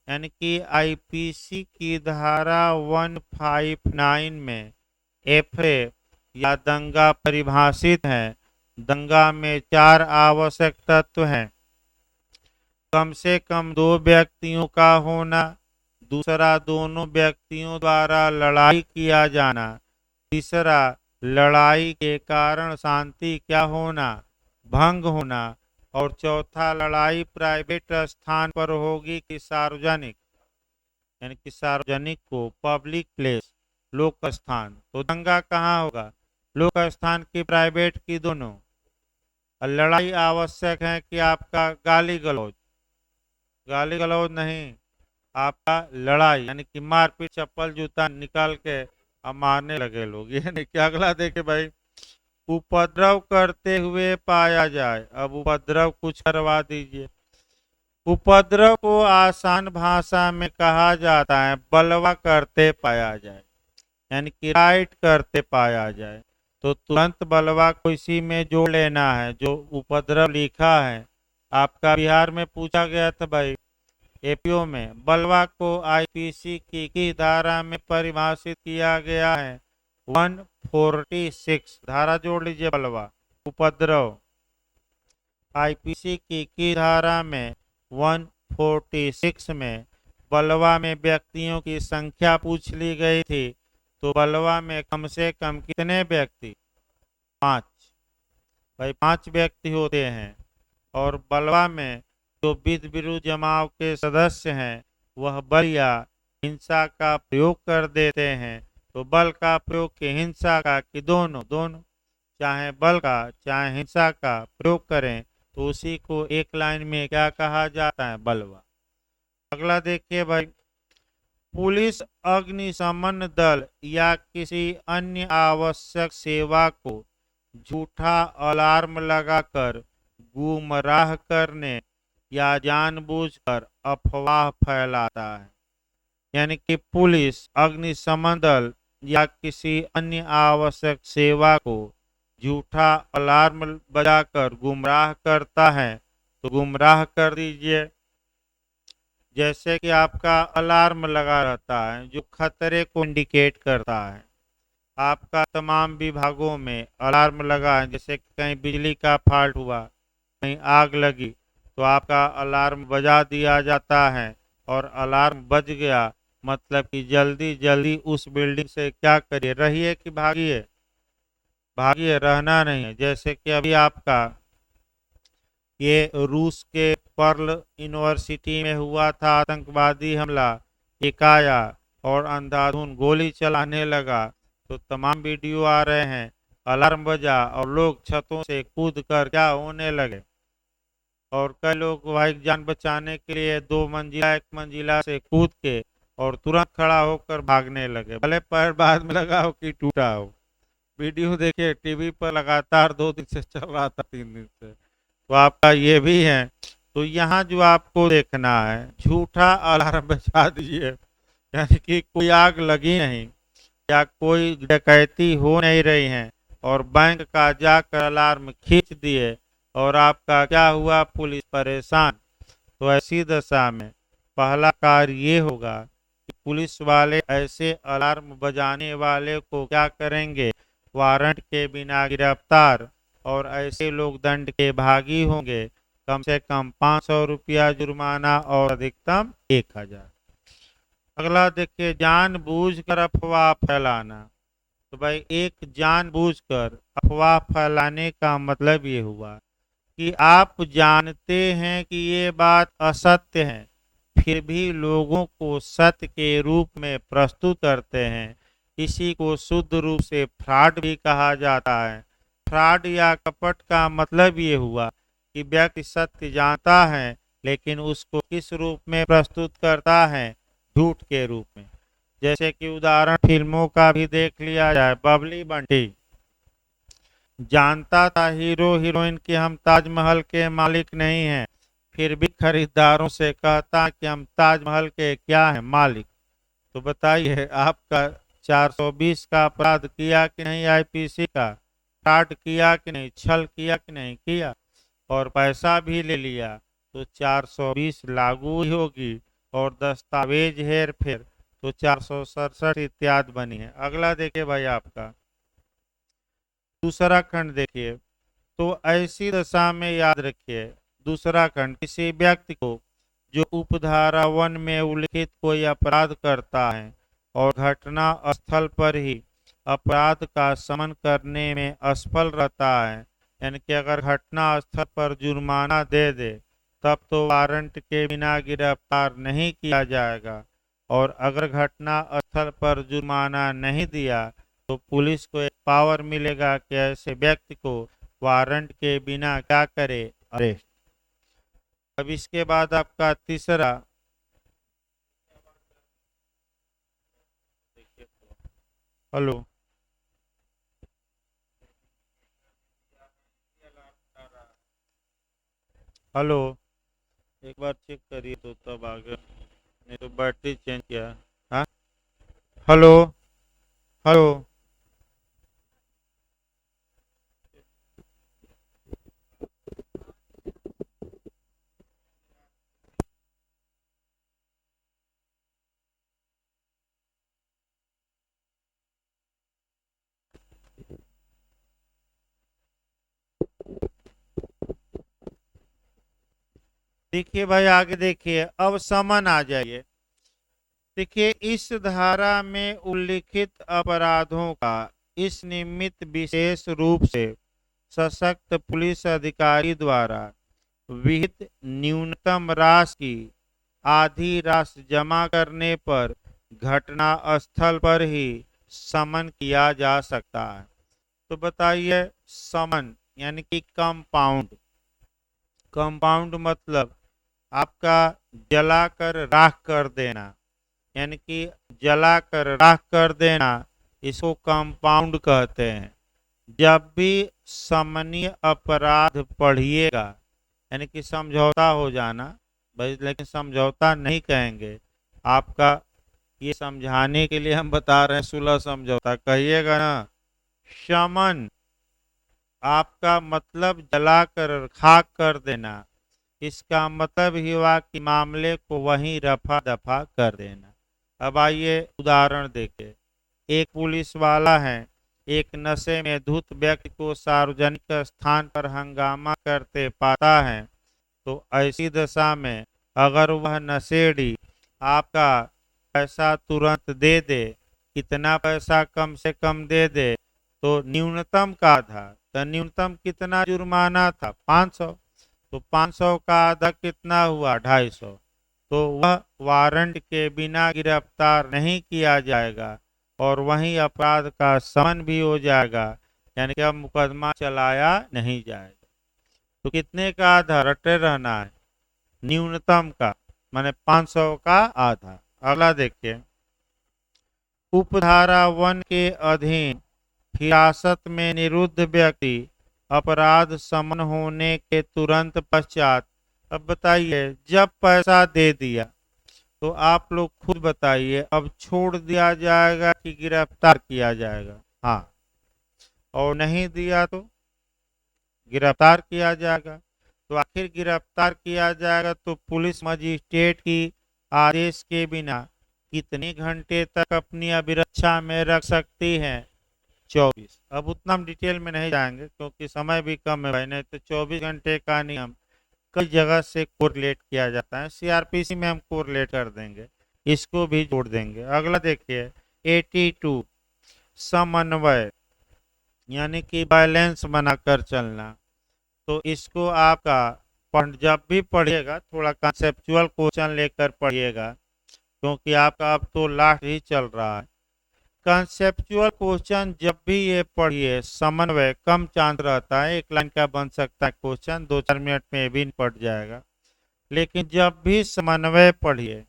यानी कि आईपीसी की धारा 159 में एफए या दंगा परिभाषित है। दंगा में 4 आवश्यक तत्व हैं। कम से कम 2 व्यक्तियों का होना, दूसरा दोनों व्यक्तियों द्वारा लड़ाई किया जाना, तीसरा लड़ाई के कारण शांति क्या होना? भंग होना, और चौथा लड़ाई प्राइवेट स्थान पर होगी कि सार्वजनिक, यानी कि सार्वजनिक को पब्लिक प्लेस, लोक स्थान। तो दंगा कहाँ होगा? लोक स्थान की, प्राइवेट की, दोनों। और लड़ाई आवश्यक है कि आपका गाली गलौज नहीं, आपका लड़ाई, यानी कि मारपीट, चप्पल जूता निकाल के अब मारने लगे लोग, ये नहीं कि। अगला देखे भाई, उपद्रव करते हुए पाया जाए। अब उपद्रव कुछ करवा दीजिए। उपद्रव को आसान भाषा में कहा जाता है बलवा करते पाया जाए, यानी कि राइट करते पाया जाए। तो तुरंत बलवा को इसी में जोड़ लेना है जो उपद्रव लिखा है। आपका बिहार में पूछा गया था भाई, एपीओ में। बलवा को आईपीसी की धारा में परिभाषित किया गया है? 146 धारा जोड़ लीजिए। बलवा, उपद्रव, आईपीसी की धारा में 146 में बलवा में व्यक्तियों की संख्या पूछ ली गई थी। तो बलवा में कम से कम कितने व्यक्ति? 5 भाई, 5 व्यक्ति होते हैं। और बलवा में जो विध विरु जमाव के सदस्य हैं वह बल या हिंसा का प्रयोग कर देते हैं। तो बल का प्रयोग के हिंसा का, कि दोनों चाहे बल का चाहे हिंसा का प्रयोग करें तो उसी को एक लाइन में क्या कहा जाता है? बलवा। अगला देखिए भाई, पुलिस अग्निशमन दल या किसी अन्य आवश्यक सेवा को झूठा अलार्म लगाकर गुमराह करने या जानबूझकर अफवाह फैलाता है। यानी कि पुलिस, अग्निशमन दल या किसी अन्य आवश्यक सेवा को झूठा अलार्म बजाकर गुमराह करता है तो गुमराह कर दीजिए। जैसे कि आपका अलार्म लगा रहता है जो खतरे को इंडिकेट करता है। आपका तमाम विभागों में अलार्म लगा है, जैसे कहीं बिजली का फॉल्ट हुआ, कहीं आग लगी तो आपका अलार्म बजा दिया जाता है। और अलार्म बज गया मतलब कि जल्दी जल्दी उस बिल्डिंग से क्या करिए, रहिए कि भागिए। भागिए, रहना नहीं है। जैसे कि अभी आपका ये रूस के पर्ल यूनिवर्सिटी में हुआ था आतंकवादी हमला, एक आया और अंधाधुंध गोली चलाने लगा तो तमाम वीडियो आ रहे हैं। अलार्म बजा और लोग छतों से कूद कर क्या होने लगे। और कई लोग भाई जान बचाने के लिए दो मंजिला एक मंजिला से कूद के और तुरंत खड़ा होकर भागने लगे, भले पैर बाद में लगा हो कि टूटा हो। वीडियो देखिए, टीवी पर लगातार 2 दिन से चल रहा था, 3 दिन से। तो आपका ये भी है। तो यहाँ जो आपको देखना है, झूठा अलार्म बजा दीजिए, यानी कि कोई आग लगी नहीं या कोई डकैती हो नहीं रही है और बैंक का जाकर अलार्म खींच दिए और आपका क्या हुआ, पुलिस परेशान। तो ऐसी दशा में पहला कार्य ये होगा कि पुलिस वाले ऐसे अलार्म बजाने वाले को क्या करेंगे, वारंट के बिना गिरफ्तार, और ऐसे लोग दंड के भागी होंगे। कम से कम 500 रुपया जुर्माना और अधिकतम 1000। अगला देखिए, जानबूझकर अफवाह फैलाना। तो भाई एक जानबूझकर अफवाह फैलाने का मतलब ये हुआ कि आप जानते हैं कि ये बात असत्य है, फिर भी लोगों को सत्य के रूप में प्रस्तुत करते हैं। इसी को शुद्ध रूप से फ्रॉड भी कहा जाता है। फ्रॉड या कपट का मतलब ये हुआ कि व्यक्ति सत्य जानता है लेकिन उसको किस रूप में प्रस्तुत करता है, झूठ के रूप में। जैसे कि उदाहरण फिल्मों का भी देख लिया जाए। बबली बंटी जानता था हीरो हीरोइन कि हम ताजमहल के मालिक नहीं हैं, फिर भी खरीदारों से कहता कि हम ताजमहल के क्या हैं, मालिक। तो बताइए, आपका 420 का अपराध किया कि नहीं, आईपीसी का फ्रॉड किया कि नहीं, छल किया कि नहीं किया, और पैसा भी ले लिया तो 420 लागू ही होगी। और दस्तावेज हेर फेर तो 467 इत्यादि बनी है। अगला देखिए भाई, आपका दूसरा खंड देखिए। तो ऐसी दशा में याद रखिए, दूसरा खंड किसी व्यक्ति को जो उपधारा 1 में उल्लिखित कोई अपराध करता है और घटना स्थल पर ही अपराध का शमन करने में असफल रहता है, यानी कि अगर घटना स्थल पर जुर्माना दे दे तब तो वारंट के बिना गिरफ्तार नहीं किया जाएगा। और अगर घटना स्थल पर जुर्माना नहीं दिया तो पुलिस को एक पावर मिलेगा कि ऐसे व्यक्ति को वारंट के बिना क्या करे, अरेस्ट। अब इसके बाद आपका तीसरा, हेलो, हेलो, एक बार चेक करिए तो तब आगे, नहीं तो बैटरी चेंज किया। हाँ, हेलो, हेलो। देखिए भाई, आगे देखिए, अब समन आ जाइए। देखिए, इस धारा में उल्लिखित अपराधों का इस निमित्त विशेष रूप से सशक्त पुलिस अधिकारी द्वारा विहित न्यूनतम राशि की आधी राशि जमा करने पर घटना स्थल पर ही समन किया जा सकता है। तो बताइए, समन यानी कि कंपाउंड। कंपाउंड मतलब आपका जलाकर राख कर देना, यानी कि जलाकर राख कर देना, इसको कंपाउंड कहते हैं। जब भी समनीय अपराध पढ़िएगा, यानी कि समझौता हो जाना भाई, लेकिन समझौता नहीं कहेंगे आपका। ये समझाने के लिए हम बता रहे हैं सुलह समझौता कहिएगा ना। शमन आपका मतलब जलाकर खाक कर देना, इसका मतलब ही हुआ कि मामले को वहीं रफा दफा कर देना। अब आइए उदाहरण देखें। एक पुलिस वाला है, एक नशे में धुत व्यक्ति को सार्वजनिक स्थान पर हंगामा करते पाता है, तो ऐसी दशा में अगर वह नशेड़ी आपका पैसा तुरंत दे दे, कितना पैसा कम से कम दे दे, तो न्यूनतम का था, तो न्यूनतम कितना जुर्माना था 500, तो 500 का आधा कितना हुआ 250। तो वह वारंट के बिना गिरफ्तार नहीं किया जाएगा और वहीं अपराध का समन भी हो जाएगा, यानी कि अब मुकदमा चलाया नहीं जाएगा। तो कितने का आधा रटे रहना है, न्यूनतम का, माने 500 का आधा। अगला देखिए, उपधारा 1 के अधीन हिरासत में निरुद्ध व्यक्ति अपराध समन होने के तुरंत पश्चात, अब बताइए जब पैसा दे दिया तो आप लोग खुद बताइए, अब छोड़ दिया जाएगा कि गिरफ्तार किया जाएगा? हाँ, और नहीं दिया तो गिरफ्तार किया जाएगा। तो आखिर गिरफ्तार किया जाएगा तो पुलिस मजिस्ट्रेट की आदेश के बिना कितने घंटे तक अपनी अभिरक्षा में रख सकती है? 24। अब उतना हम डिटेल में नहीं जाएंगे क्योंकि समय भी कम है भाई, नहीं तो 24 घंटे का नियम कई जगह से कोरिलेट किया जाता है। सीआरपीसी में हम कोरिलेट कर देंगे, इसको भी जोड़ देंगे। अगला देखिए 82, समन्वय यानी कि बैलेंस बनाकर चलना। तो इसको आपका जब भी पढ़िएगा थोड़ा कंसेप्चुअल क्वेश्चन लेकर पढ़िएगा, क्योंकि आपका अब तो लास्ट ही चल रहा है। कंसेप्चुअल क्वेश्चन जब भी ये पढ़िए, समन्वय कम चांस रहता है, एक लाइन का बन सकता है क्वेश्चन, 2-4 मिनट में भी पढ़ जाएगा। लेकिन जब भी समन्वय पढ़िए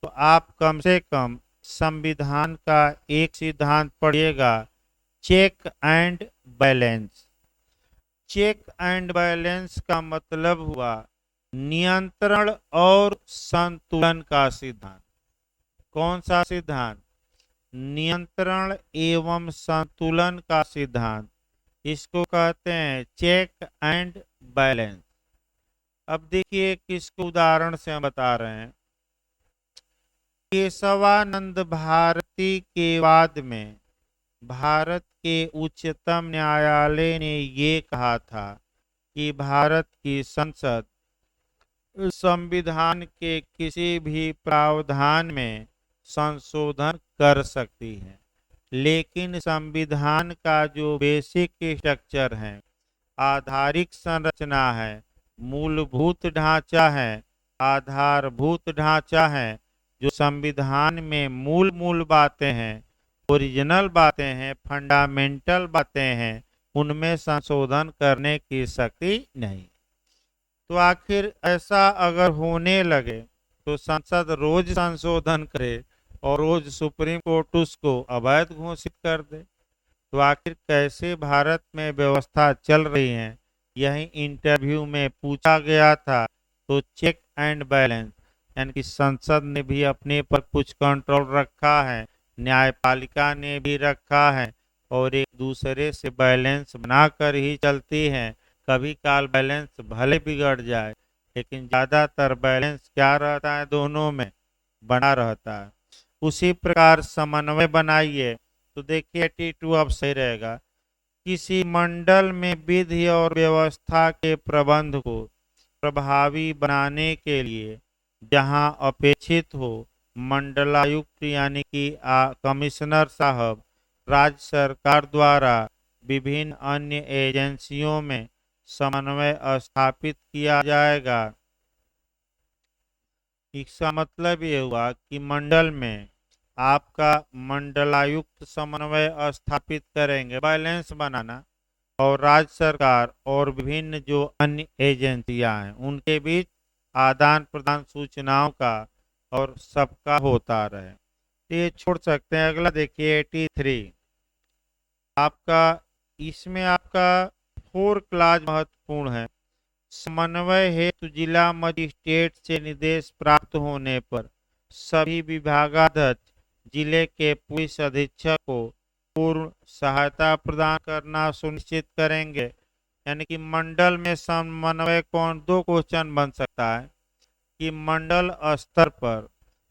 तो आप कम से कम संविधान का एक सिद्धांत पढ़िएगा, check and balance. Check and balance का मतलब हुआ नियंत्रण और संतुलन का सिद्धांत। कौन सा सिद्धांत? नियंत्रण एवं संतुलन का सिद्धांत, इसको कहते हैं चेक एंड बैलेंस। अब देखिए किसको उदाहरण से हम बता रहे हैं। केशवानंद भारती के वाद में भारत के उच्चतम न्यायालय ने ये कहा था कि भारत की संसद संविधान के किसी भी प्रावधान में संशोधन कर सकती है, लेकिन संविधान का जो बेसिक स्ट्रक्चर है, आधारिक संरचना है, मूलभूत ढांचा है, आधारभूत ढांचा है, जो संविधान में मूल मूल बातें हैं, ओरिजिनल बातें हैं, फंडामेंटल बातें हैं, उनमें संशोधन करने की शक्ति नहीं। तो आखिर ऐसा अगर होने लगे तो संसद रोज संशोधन करे और रोज सुप्रीम कोर्ट उसको अवैध घोषित कर दे, तो आखिर कैसे भारत में व्यवस्था चल रही है? यही इंटरव्यू में पूछा गया था। तो चेक एंड बैलेंस यानी कि संसद ने भी अपने पर कुछ कंट्रोल रखा है, न्यायपालिका ने भी रखा है, और एक दूसरे से बैलेंस बनाकर ही चलती है। कभी काल बैलेंस भले बिगड़ जाए, लेकिन ज्यादातर बैलेंस क्या रहता है? दोनों में बना रहता है। उसी प्रकार समन्वय बनाइए तो देखिए 82 अब सही रहेगा। किसी मंडल में विधि और व्यवस्था के प्रबंध को प्रभावी बनाने के लिए जहां अपेक्षित हो, मंडलायुक्त यानी कि कमिश्नर साहब राज्य सरकार द्वारा विभिन्न अन्य एजेंसियों में समन्वय स्थापित किया जाएगा। इसका मतलब ये हुआ कि मंडल में आपका मंडलायुक्त समन्वय स्थापित करेंगे, बैलेंस बनाना, और राज्य सरकार और विभिन्न जो अन्य एजेंसियां हैं उनके बीच आदान प्रदान सूचनाओं का और सबका होता रहे। तो ये छोड़ सकते हैं। अगला देखिए 83, आपका इसमें आपका 4 क्लाज महत्वपूर्ण है। समन्वय हेतु जिला मजिस्ट्रेट से निर्देश प्राप्त होने पर सभी विभागाध्यक्ष जिले के पुलिस अधीक्षक को पूर्ण सहायता प्रदान करना सुनिश्चित करेंगे। यानी कि मंडल में समन्वय कौन, दो क्वेश्चन बन सकता है कि मंडल स्तर पर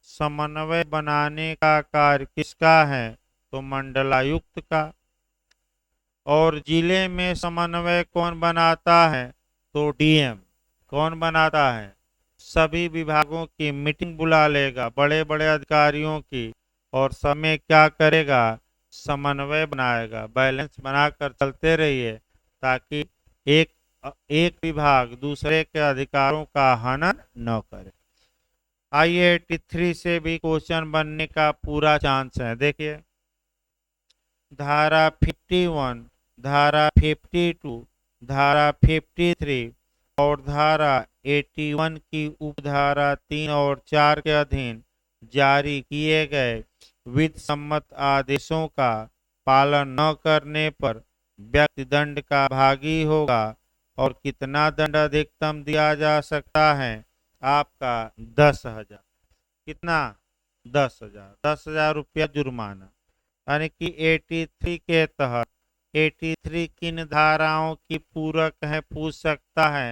समन्वय बनाने का कार्य किसका है, तो मंडलायुक्त का। और जिले में समन्वय कौन बनाता है, तो डीएम। कौन बनाता है, सभी विभागों की मीटिंग बुला लेगा, बड़े बड़े अधिकारियों की, और सब में क्या करेगा, समन्वय बनाएगा। बैलेंस बनाकर चलते रहिए ताकि एक एक विभाग दूसरे के अधिकारों का हनन न करे। IIT-3 से भी क्वेश्चन बनने का पूरा चांस है। देखिए धारा 51, धारा 52, धारा 53 और धारा 81 की उपधारा 3 और 4 के अधीन जारी किए गए विधि सम्मत आदेशों का पालन न करने पर व्यक्ति दंड का भागी होगा। और कितना दंड अधिकतम दिया जा सकता है, आपका 10,000। कितना, 10,000, 10,000 रुपया जुर्माना। यानी कि 83 के तहत 83 किन धाराओं की पूरक है, पूछ सकता है,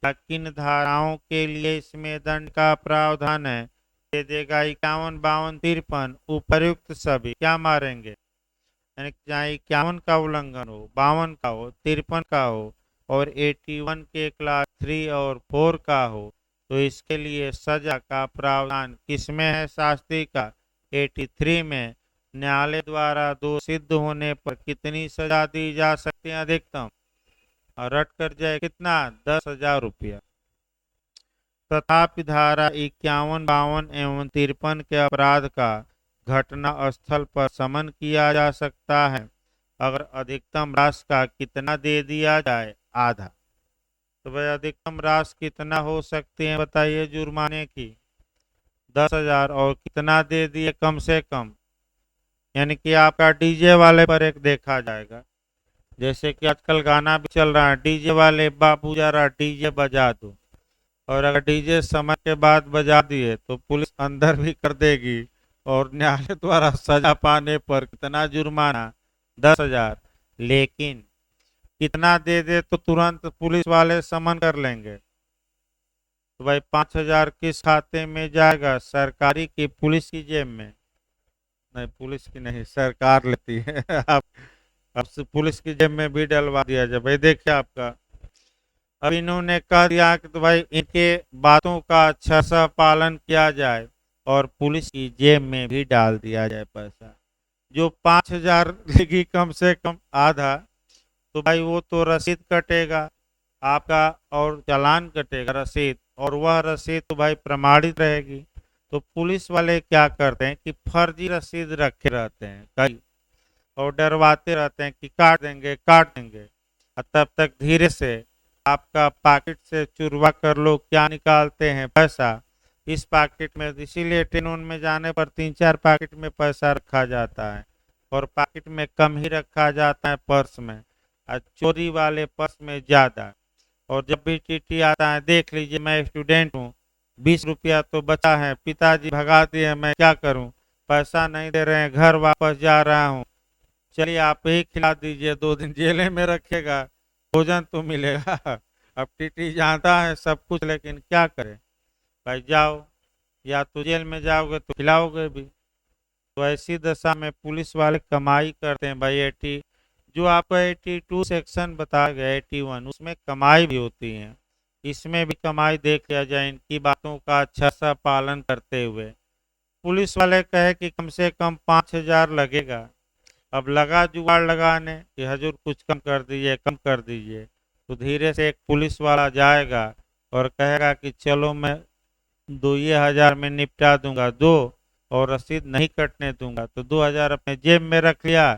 या किन धाराओं के लिए इसमें दंड का प्रावधान है, दे देगा 51, 52, 53। उपर्युक्त सभी क्या मारेंगे, यानी कि चाहे 51 का उल्लंघन हो, 52 का हो, 53 का हो और 81 के क्लास 3 और 4 का हो, तो इसके लिए सजा का प्रावधान किसमें है, शास्त्री का 83 में। न्यायालय द्वारा दोष सिद्ध होने पर कितनी सजा दी जा सकती है अधिकतम, और रट कर जाए कितना, 10,000 रुपया। तथापि धारा 51, 52 एवं 53 के अपराध का घटना स्थल पर समन किया जा सकता है अगर अधिकतम राशि का कितना दे दिया जाए, आधा। तो भाई अधिकतम राशि कितना हो सकती है बताइए जुर्माने की, 10,000, और कितना दे दिए कम से कम, यानी कि आपका डीजे वाले पर एक देखा जाएगा। जैसे कि आजकल गाना भी चल रहा है, डीजे वाले बाबू जरा डीजे बजा दो, और अगर डीजे समय के बाद बजा दिए तो पुलिस अंदर भी कर देगी और न्यायालय द्वारा सजा पाने पर कितना जुर्माना, 10,000। लेकिन कितना दे दे तो तुरंत पुलिस वाले समन कर लेंगे, तो भाई 5,000 किस खाते में जाएगा, सरकारी की पुलिस की जेब में, नहीं पुलिस की नहीं, सरकार लेती है आप अब से पुलिस की जेब में भी डलवा दिया जाए। भाई देखिए आपका, अब इन्होंने कह दिया कि तो भाई इनके बातों का अच्छा सा पालन किया जाए और पुलिस की जेब में भी डाल दिया जाए पैसा। जो 5,000 लेगी कम से कम आधा, तो भाई वो तो रसीद कटेगा आपका और चालान कटेगा रसीद, और वह रसीद तो भाई प्रमाणित रहेगी। तो पुलिस वाले क्या करते हैं कि फर्जी रसीद रखे रहते हैं कई, और डरवाते रहते हैं कि काट देंगे काट देंगे, और तब तक धीरे से आपका पॉकेट से चुरवा कर लोग क्या निकालते हैं, पैसा इस पॉकेट में। इसीलिए ट्रेन में जाने पर 3-4 पॉकेट में पैसा रखा जाता है, और पॉकेट में कम ही रखा जाता है पर्स में, और चोरी वाले पर्स में ज़्यादा। और जब भी टीटी आता है, देख लीजिए मैं स्टूडेंट हूँ, 20 रुपया तो बचा है, पिताजी भगा दिए, मैं क्या करूँ, पैसा नहीं दे रहे हैं, घर वापस जा रहा हूँ, चलिए आप ही खिला दीजिए, 2 दिन जेल में रखेगा, भोजन तो मिलेगा। अब टीटी जानता है सब कुछ, लेकिन क्या करें भाई, जाओ या तो जेल में जाओगे तो खिलाओगे भी। तो ऐसी दशा में पुलिस वाले कमाई करते हैं भाई। 80 जो आपको 82 सेक्शन बताया गया, 81 उसमें कमाई भी होती है, इसमें भी कमाई देख लिया जाए इनकी बातों का अच्छा सा पालन करते हुए। पुलिस वाले कहे कि कम से कम 5,000 लगेगा, अब लगा जुगाड़ लगाने कि हजूर कुछ कम कर दीजिए कम कर दीजिए, तो धीरे से एक पुलिस वाला जाएगा और कहेगा कि चलो मैं 2,000 में निपटा दूंगा, दो, और रसीद नहीं कटने दूंगा, तो 2,000 अपने जेब में रख लिया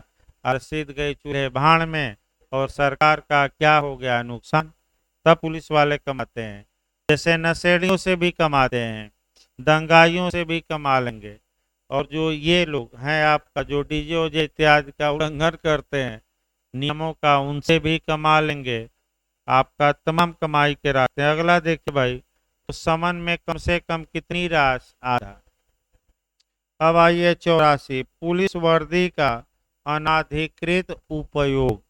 और रसीद गई चूल्हे भाड़ में, और सरकार का क्या हो गया नुकसान। तब पुलिस वाले कमाते हैं, जैसे नशेड़ियों से भी कमाते हैं, दंगाइयों से भी कमा लेंगे, और जो ये लोग हैं आपका जो डीजे ओजे इत्यादि का उल्लंघन करते हैं नियमों का, उनसे भी कमा लेंगे। आपका तमाम कमाई के रास्ते हैं। अगला देखिए भाई, तो समन में कम से कम कितनी राशि आ रहा। अब आइए 84, पुलिस वर्दी का अनाधिकृत उपयोग,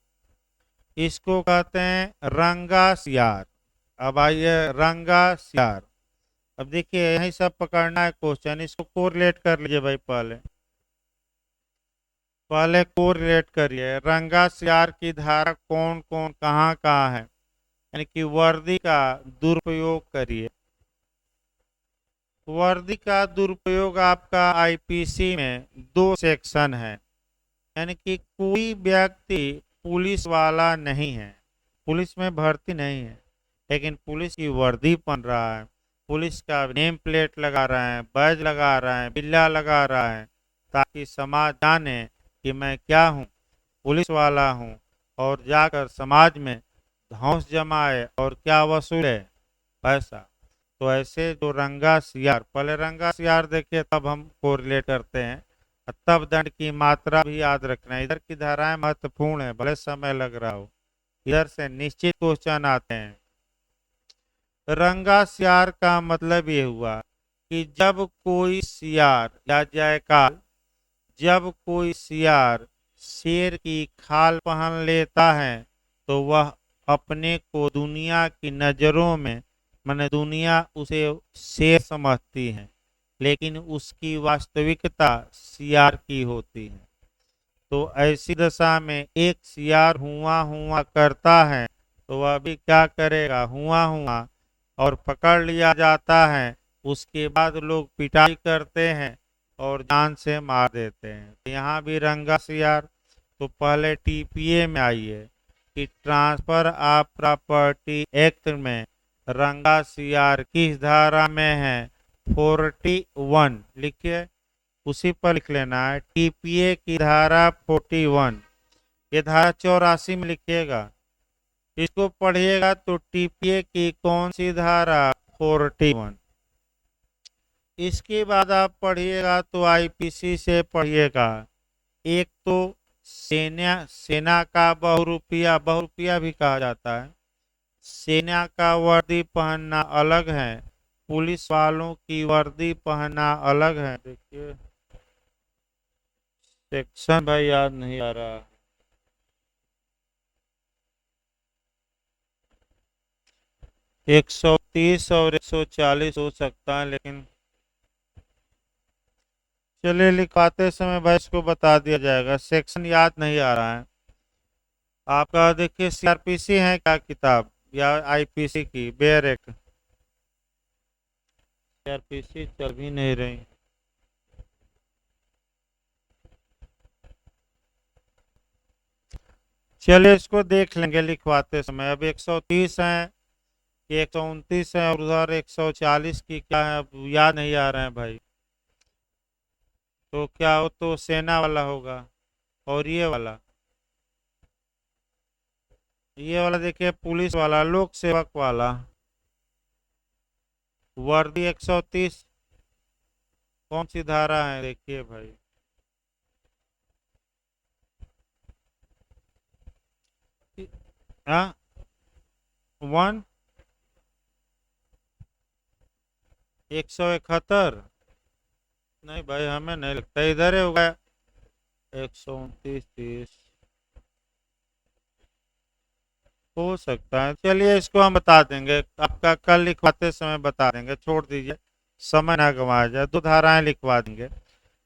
इसको कहते हैं रंगा सियार। अब आइए रंगा सियार। अब देखिए यही सब पकड़ना है क्वेश्चन, इसको कोरिलेट कर लीजिए भाई। पहले पहले कोरिलेट करिए, रंगा सियार की धारा कौन कौन कहाँ कहाँ है, यानी कि वर्दी का दुरुपयोग करिए। वर्दी का दुरुपयोग आपका आईपीसी में 2 सेक्शन है, यानी कि कोई व्यक्ति पुलिस वाला नहीं है, पुलिस में भर्ती नहीं है, लेकिन पुलिस की वर्दी पहन रहा है, पुलिस का नेम प्लेट लगा रहा है, बैज लगा रहा है, बिल्ला लगा रहा है, ताकि समाज जाने कि मैं क्या हूँ, पुलिस वाला हूँ, और जाकर समाज में धौंस जमाए और क्या वसूले, पैसा। तो ऐसे जो रंगा सियार, पहले रंगा सियार देखिए तब हम कोरिलेट करते हैं, और तब दंड की मात्रा भी याद रखना है। इधर की धाराएं महत्वपूर्ण है, भले समय लग रहा हो, इधर से निश्चित क्वेश्चन आते हैं। रंगा सियार का मतलब ये हुआ कि जब कोई सियार या जयकाल, जब कोई सियार शेर की खाल पहन लेता है तो वह अपने को दुनिया की नजरों में, माने दुनिया उसे शेर समझती है, लेकिन उसकी वास्तविकता सियार की होती है। तो ऐसी दशा में एक सियार हुआ हुआ करता है तो वह भी क्या करेगा, हुआ हुआ, और पकड़ लिया जाता है। उसके बाद लोग पिटाई करते हैं और जान से मार देते हैं। तो यहाँ भी रंगा सियार। तो पहले टीपीए में आइए कि ट्रांसफर ऑफ प्रॉपर्टी एक्ट में रंगा सियार किस धारा में है, 41 लिखिए, उसी पर लिख लेना है। टीपीए की धारा 41, ये धारा 84 में लिखिएगा, इसको पढ़िएगा तो टीपीए की कौन सी धारा, 41। इसके बाद आप पढ़िएगा तो आईपीसी से पढ़िएगा। एक तो सेना, सेना का बहुरूपिया, बहुरूपिया भी कहा जाता है, सेना का वर्दी पहनना अलग है, पुलिस वालों की वर्दी पहनना अलग है। देखिए सेक्शन भाई याद नहीं आ रहा, 130 और 140 हो सकता है, लेकिन चलिए लिखवाते समय भाई इसको बता दिया जाएगा, सेक्शन याद नहीं आ रहा है। आपका देखिए सीआरपीसी है क्या किताब, या आईपीसी की बेयर एक्ट, सीआरपीसी चल भी नहीं रही। चलिए इसको देख लेंगे लिखवाते समय। अब 130 है कि 129 है, और उधर 140 की क्या है, अब याद नहीं आ रहे हैं भाई। तो क्या हो, तो सेना वाला होगा, और ये वाला देखिए पुलिस वाला, लोक सेवक वाला, वर्दी 130 कौन सी धारा है देखिए भाई। हाँ, 1, 171, नहीं भाई हमें नहीं लगता, इधर ही होगा, 129 30 हो सकता है। चलिए इसको हम बता देंगे, आपका कल लिखवाते समय बता देंगे, छोड़ दीजिए, समय ना गंवाया जाए, 2 धाराएं लिखवा देंगे।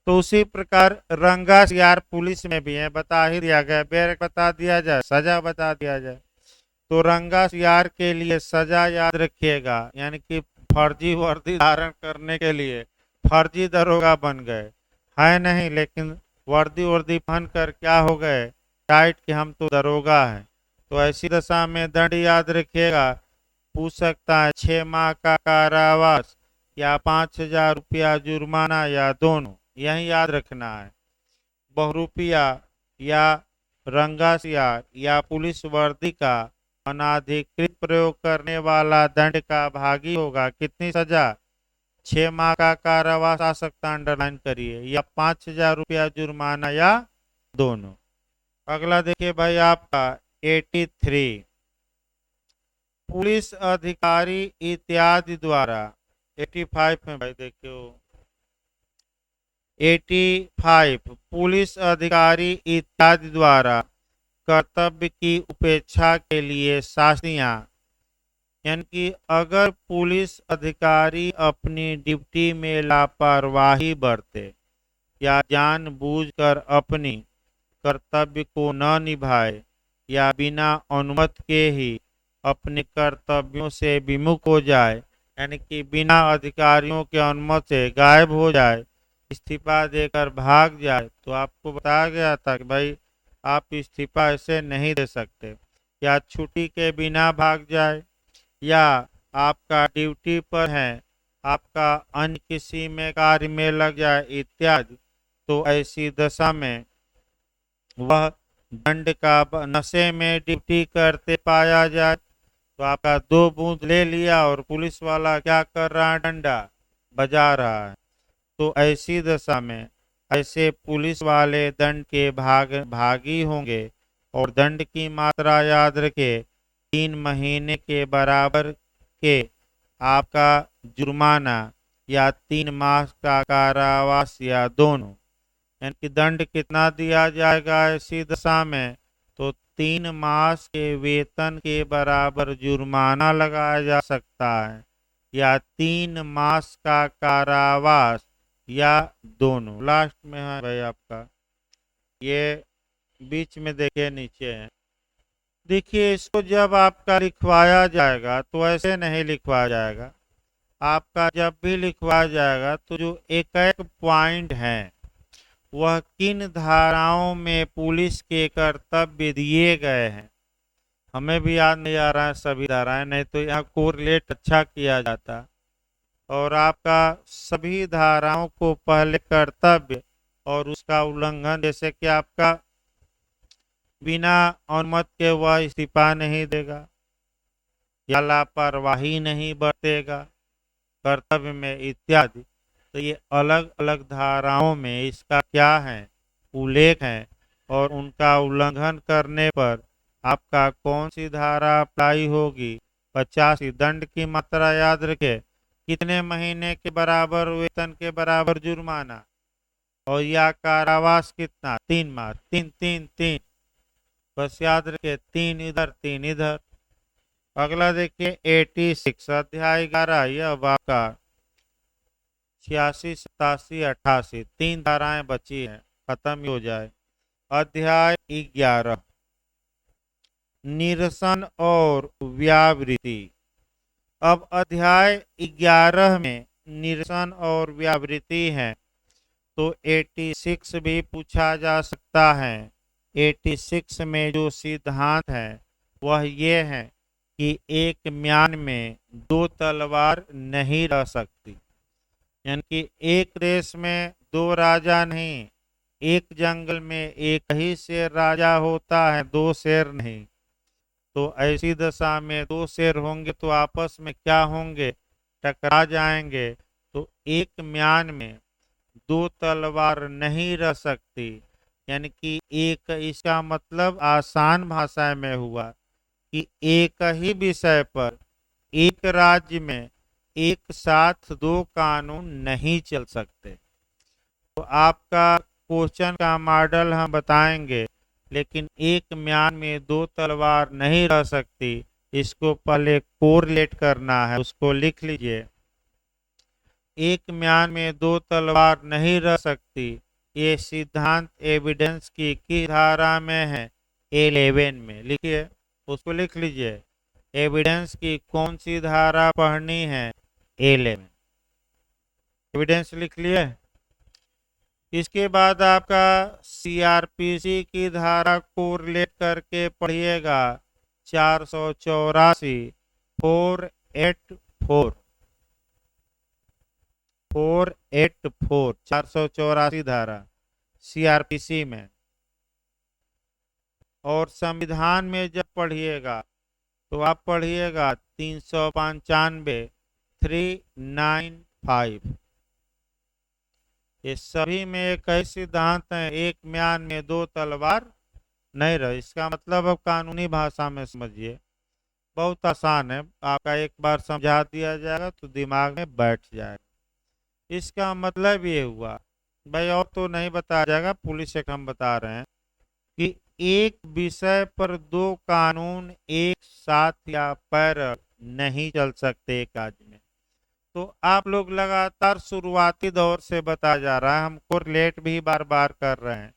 तो उसी प्रकार रंगा सियार पुलिस में भी है, बता ही दिया गया, बेर बता दिया जाए, सजा बता दिया जाए। तो रंगा सियार के लिए सजा याद रखिएगा, यानी कि फर्जी वर्दी धारण करने के लिए फर्जी दरोगा बन गए, है नहीं, लेकिन वर्दी वर्दी पहन कर क्या हो गए, टाइट कि हम तो दरोगा हैं। तो ऐसी दशा में दंड याद रखिएगा, पूछ सकता है 6 माह का कारावास या 5,000 रुपया जुर्माना, या दोनों, यही याद रखना है। बहुरूपिया या रंगासियार या पुलिस वर्दी का अनाधिकृत प्रयोग करने वाला दंड का भागी होगा। कितनी सजा, 6 माह का कारावास आ सकता, अंडरलाइन करिए, या 5,000 रुपया जुर्माना, या दोनों। अगला देखिए भाई आपका 83, पुलिस अधिकारी इत्यादि द्वारा 85 में भाई देखियो 85 पुलिस अधिकारी इत्यादि द्वारा कर्तव्य की उपेक्षा के लिए शास्तियां, यानी कि अगर पुलिस अधिकारी अपनी ड्यूटी में लापरवाही बरते या जानबूझकर अपनी कर्तव्य को न निभाए या बिना अनुमति के ही अपने कर्तव्यों से विमुख हो जाए, यानी कि बिना अधिकारियों के अनुमति से गायब हो जाए, इस्तीफा देकर भाग जाए, तो आपको बताया गया था कि भाई आप इस्तीफा ऐसे नहीं दे सकते, या छुट्टी के बिना भाग जाए, या आपका ड्यूटी पर है, आपका अन्य किसी में कार्य में लग जाए इत्यादि, तो ऐसी दशा में वह दंड का नशे में ड्यूटी करते पाया जाए तो आपका 2 बूंद ले लिया और पुलिस वाला क्या कर रहा है, डंडा बजा रहा है, तो ऐसी दशा में ऐसे पुलिस वाले दंड के भागी होंगे। और दंड की मात्रा याद रखे, 3 महीने के बराबर के आपका जुर्माना या 3 मास का कारावास या दोनों, यानी कि दंड कितना दिया जाएगा ऐसी दशा में, तो 3 मास के वेतन के बराबर जुर्माना लगाया जा सकता है, या 3 मास का कारावास या दोनों। लास्ट में है भाई आपका ये बीच में देखिए नीचे है, देखिए इसको जब आपका लिखवाया जाएगा तो ऐसे नहीं लिखवाया जाएगा, आपका जब भी लिखवाया जाएगा तो जो एक एक पॉइंट है वह किन धाराओं में पुलिस के कर्तव्य दिए गए हैं, हमें भी याद नहीं आ रहा है सभी धाराएं, नहीं तो यहाँ कोरिलेट अच्छा किया जाता। और आपका सभी धाराओं को पहले कर्तव्य और उसका उल्लंघन, जैसे कि आपका बिना अनुमति के वह इस्तीफा नहीं देगा या लापरवाही नहीं बरतेगा कर्तव्य में इत्यादि, तो ये अलग अलग धाराओं में इसका क्या है, उल्लेख है, और उनका उल्लंघन करने पर आपका कौन सी धारा अप्लाई होगी। 85 दंड की मात्रा याद रखे, कितने महीने के बराबर वेतन के बराबर जुर्माना, और या कारावास कितना, 3 मास, 3 3 3, बस याद रखे 3 इधर 3 इधर। अगला देखिए 86 अध्याय 11, यह आपका 86 87 88 3 धाराएं बची हैं, खत्म ही हो जाए। अध्याय 11 निरसन और व्यावृत्ति। अब अध्याय 11 में निरसन और व्यावृत्ति है, तो 86 भी पूछा जा सकता है। 86 में जो सिद्धांत है वह ये है कि एक म्यान में 2 तलवार नहीं रह सकती, यानी कि एक देश में 2 राजा नहीं, एक जंगल में एक ही शेर राजा होता है, 2 शेर नहीं। तो ऐसी दशा में 2 शेर होंगे तो आपस में क्या होंगे, टकरा जाएंगे, तो एक म्यान में 2 तलवार नहीं रह सकती, यानी कि एक, इसका मतलब आसान भाषा में हुआ कि एक ही विषय पर एक राज्य में एक साथ 2 कानून नहीं चल सकते। तो आपका क्वेश्चन का मॉडल हम बताएंगे, लेकिन एक म्यान में 2 तलवार नहीं रह सकती, इसको पहले कोरिलेट करना है, उसको लिख लीजिए। एक म्यान में 2 तलवार नहीं रह सकती, ये सिद्धांत एविडेंस की धारा में है, 11 में, लिखिए उसको लिख लीजिए। एविडेंस की कौन सी धारा पढ़नी है, 11। एविडेंस लिख लिए। इसके बाद आपका सीआरपीसी की धारा को रिलेट करके पढ़िएगा, 484 484 484 धारा सीआरपीसी में। और संविधान में जब पढ़िएगा तो आप पढ़िएगा 395 395। ये सभी में एक ही सिद्धांत है, एक म्यान में 2 तलवार नहीं रहे। इसका मतलब अब कानूनी भाषा में समझिए, बहुत आसान है, आपका एक बार समझा दिया जाएगा तो दिमाग में बैठ जाएगा। इसका मतलब ये हुआ भाई, और तो नहीं बताया जाएगा, पुलिस एक्ट हम बता रहे हैं कि एक विषय पर दो कानून एक साथ या पैरेलल नहीं चल सकते एक राज्य में। तो आप लोग लगातार शुरुआती दौर से बताया जा रहा है, हमको रिलेट भी बार बार कर रहे हैं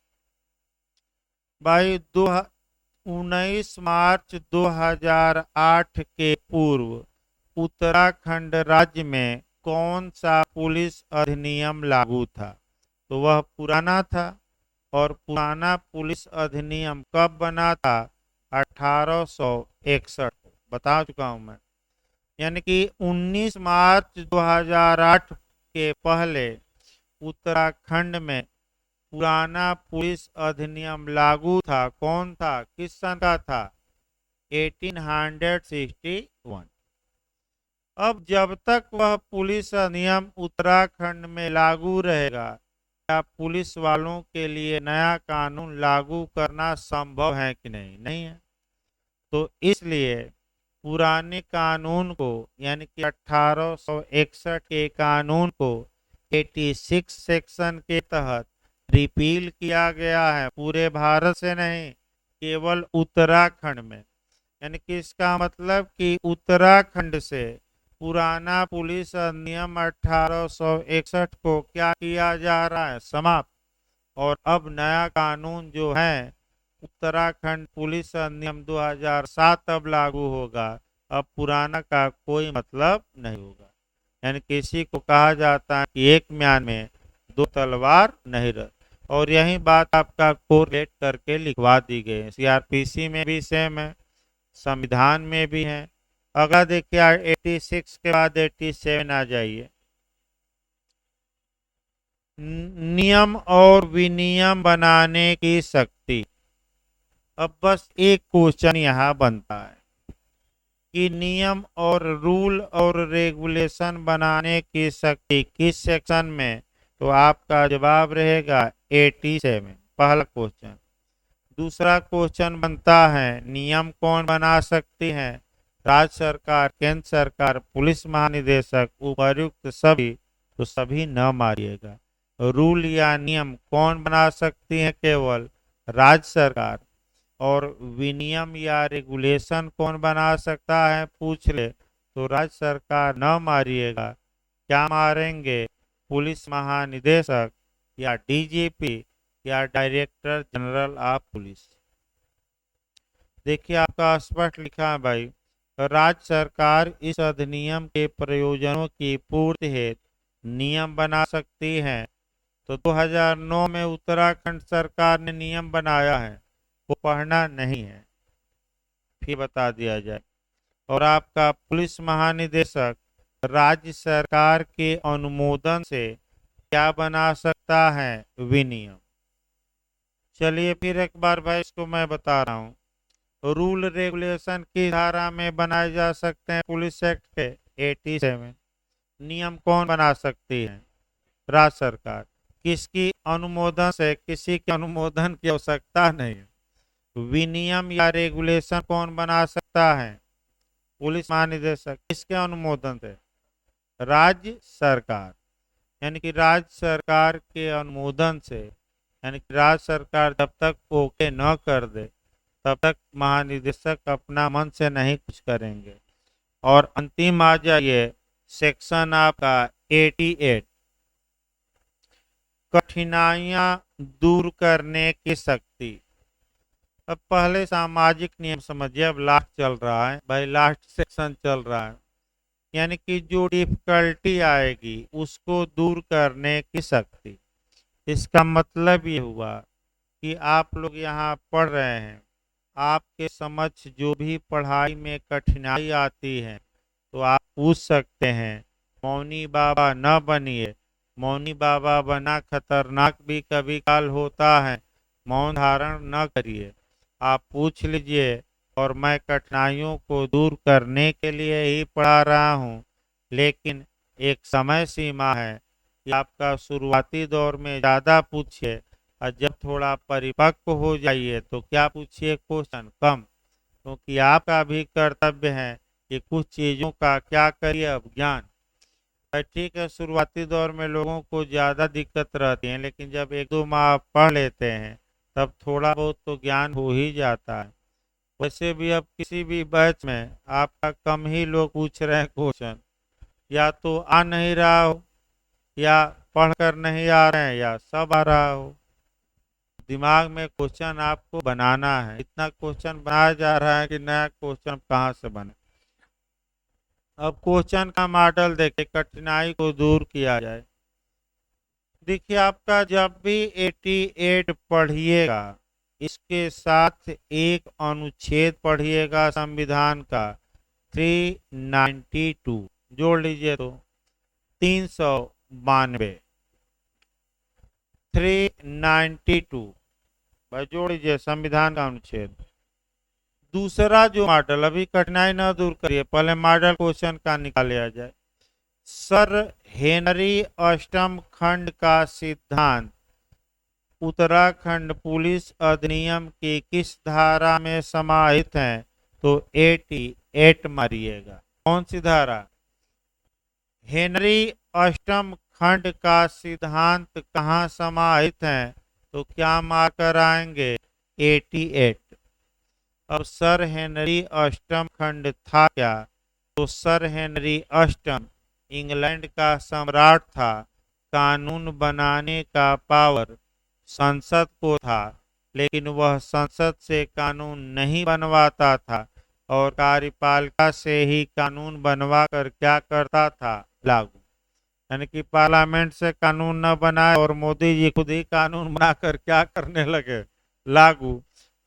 भाई। 19 मार्च 2008 के पूर्व उत्तराखंड राज्य में कौन सा पुलिस अधिनियम लागू था? तो वह पुराना था। और पुराना पुलिस अधिनियम कब बना था? 1861 को बता चुका हूं मैं। यानी कि 19 मार्च 2008 के पहले उत्तराखंड में पुराना पुलिस अधिनियम लागू था। कौन था, किस सन का था? 1861। अब जब तक वह पुलिस अधिनियम उत्तराखंड में लागू रहेगा, क्या पुलिस वालों के लिए नया कानून लागू करना संभव है कि नहीं? नहीं है। तो इसलिए पुराने कानून को, यानी कि 1861 के कानून को 86 सेक्शन के तहत रिपील किया गया है। पूरे भारत से नहीं, केवल उत्तराखंड में। यानी कि इसका मतलब कि उत्तराखंड से पुराना पुलिस अधिनियम 1861 को क्या किया जा रहा है? समाप्त। और अब नया कानून जो है उत्तराखंड पुलिस अधिनियम 2007 अब लागू होगा। अब पुराना का कोई मतलब नहीं होगा। यानी किसी को कहा जाता है कि एक म्यान में दो तलवार नहीं रह। और यही बात आपका कोरिलेट करके लिखवा दी गई है। सीआरपीसी में भी सेम है, संविधान में भी है। अगर देखिए 86 के बाद 87 आ जाइए। नियम और विनियम बनाने की शक्ति। अब बस एक क्वेश्चन यहाँ बनता है कि नियम और रूल और रेगुलेशन बनाने की शक्ति किस सेक्शन में? तो आपका जवाब रहेगा 87, पहला क्वेश्चन। दूसरा क्वेश्चन बनता है, नियम कौन बना सकती है? राज्य सरकार, केंद्र सरकार, पुलिस महानिदेशक, उपर्युक्त सभी। तो सभी न मारिएगा। रूल या नियम कौन बना सकती है? केवल राज्य सरकार। और विनियम या रेगुलेशन कौन बना सकता है? पूछ ले तो राज्य सरकार न मारिएगा। क्या मारेंगे? पुलिस महानिदेशक या डीजीपी या डायरेक्टर जनरल ऑफ पुलिस। देखिए आपका स्पष्ट लिखा है भाई, राज्य सरकार इस अधिनियम के प्रयोजनों की पूर्ति हेतु नियम बना सकती है। तो 2009 में उत्तराखंड सरकार ने नियम बनाया है, वो पढ़ना नहीं है, फिर बता दिया जाए। और आपका पुलिस महानिदेशक राज्य सरकार के अनुमोदन से क्या बना सकता है? विनियम। चलिए फिर एक बार भाई इसको मैं बता रहा हूँ। रूल रेगुलेशन की धारा में बनाए जा सकते हैं पुलिस एक्ट के 87। नियम कौन बना सकती है? राज्य सरकार। किसकी अनुमोदन से? किसी के अनुमोदन की आवश्यकता नहीं है। विनियम या रेगुलेशन कौन बना सकता है? पुलिस महानिदेशक। किसके अनुमोदन से? राज्य सरकार। यानी कि राज्य सरकार के अनुमोदन से, यानी कि राज्य सरकार जब तक ओके न कर दे तब तक महानिदेशक अपना मन से नहीं कुछ करेंगे। और अंतिम आ जाइए सेक्शन आपका 88, कठिनाइयां दूर करने की शक्ति। अब पहले सामाजिक नियम समझिए, अब लास्ट चल रहा है भाई, लास्ट सेक्शन चल रहा है। यानी कि जो डिफिकल्टी आएगी उसको दूर करने की शक्ति। इसका मतलब ये हुआ कि आप लोग यहाँ पढ़ रहे हैं, आपके समझ जो भी पढ़ाई में कठिनाई आती है तो आप पूछ सकते हैं। मौनी बाबा न बनिए, मौनी बाबा बना खतरनाक भी कभी काल होता है। मौन धारण न करिए, आप पूछ लीजिए। और मैं कठिनाइयों को दूर करने के लिए ही पढ़ा रहा हूँ, लेकिन एक समय सीमा है कि आपका शुरुआती दौर में ज़्यादा पूछिए और जब थोड़ा परिपक्व हो जाइए तो क्या पूछिए? क्वेश्चन कम। क्योंकि आपका भी कर्तव्य है कि कुछ चीज़ों का क्या करिए अब ज्ञान। ठीक है, शुरुआती दौर में लोगों को ज़्यादा दिक्कत रहती है, लेकिन जब एक दो माह पढ़ लेते हैं तब थोड़ा बहुत तो ज्ञान हो ही जाता है। वैसे भी अब किसी भी बैच में आपका कम ही लोग पूछ रहे हैं क्वेश्चन, या तो आ नहीं रहा हो, या पढ़कर नहीं आ रहे हैं, या सब आ रहा हो। दिमाग में क्वेश्चन आपको बनाना है, इतना क्वेश्चन बनाया जा रहा है कि नया क्वेश्चन कहाँ से बने। अब क्वेश्चन का मॉडल देखे, कठिनाई को दूर किया जाए। देखिए, आपका जब भी 88 पढ़िएगा, इसके साथ एक अनुच्छेद पढ़िएगा संविधान का 392, जोड़ लीजिए तो 392, 392 भाई जोड़ लीजिए संविधान का अनुच्छेद। दूसरा जो मॉडल, अभी कठिनाई न दूर करिए, पहले मॉडल क्वेश्चन का निकाल लिया जाए। सर हेनरी अष्टम खंड का सिद्धांत उत्तराखंड पुलिस अधिनियम की किस धारा में समाहित है? तो 88 मारिएगा। कौन सी धारा? हेनरी अष्टम खंड का सिद्धांत कहाँ समाहित है? तो क्या मार्क कराएंगे? 88। अब सर हेनरी अष्टम खंड था क्या? तो सर हेनरी अष्टम इंग्लैंड का सम्राट था। कानून बनाने का पावर संसद को था, लेकिन वह संसद से कानून नहीं बनवाता था और कार्यपालिका से ही कानून बनवा कर क्या करता था? लागू। यानी कि पार्लियामेंट से कानून न बनाए और मोदी जी खुद ही कानून बनाकर क्या करने लगे? लागू।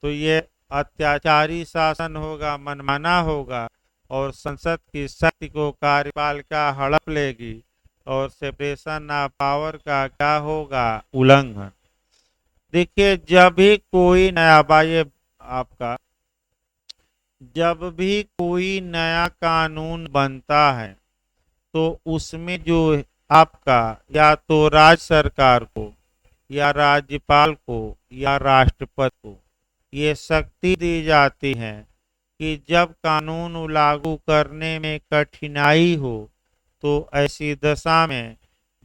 तो ये अत्याचारी शासन होगा, मनमाना होगा, और संसद की शक्ति को कार्यपालिका हड़प लेगी और सेपरेशन ऑफ पावर का क्या होगा? उल्लंघन। देखिए, जब भी कोई नया ये आपका जब भी कोई नया कानून बनता है तो उसमें जो आपका या तो राज्य सरकार को या राज्यपाल को या राष्ट्रपति को ये शक्ति दी जाती है कि जब कानून लागू करने में कठिनाई हो तो ऐसी दशा में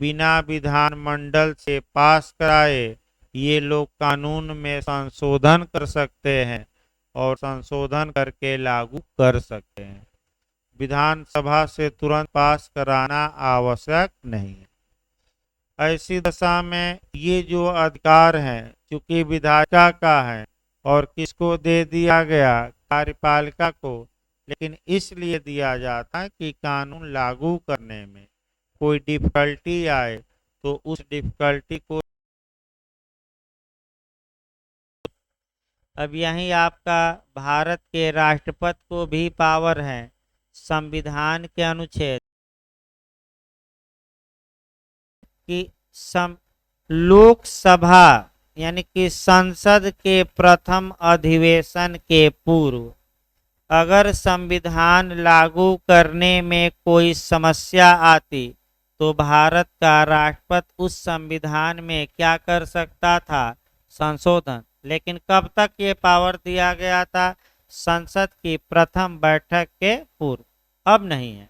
बिना विधानमंडल से पास कराए ये लोग कानून में संशोधन कर सकते हैं और संशोधन करके लागू कर सकते हैं। विधानसभा से तुरंत पास कराना आवश्यक नहीं है। ऐसी दशा में ये जो अधिकार है, चूंकि विधायिका का है और किसको दे दिया गया? कार्यपालिका को। लेकिन इसलिए दिया जाता है कि कानून लागू करने में कोई डिफिकल्टी आए तो उस डिफिकल्टी को। अब यही आपका भारत के राष्ट्रपति को भी पावर है संविधान के अनुच्छेद कि लोकसभा यानी कि संसद के प्रथम अधिवेशन के पूर्व अगर संविधान लागू करने में कोई समस्या आती तो भारत का राष्ट्रपति उस संविधान में क्या कर सकता था? संशोधन। लेकिन कब तक ये पावर दिया गया था? संसद की प्रथम बैठक के पूर्व, अब नहीं है।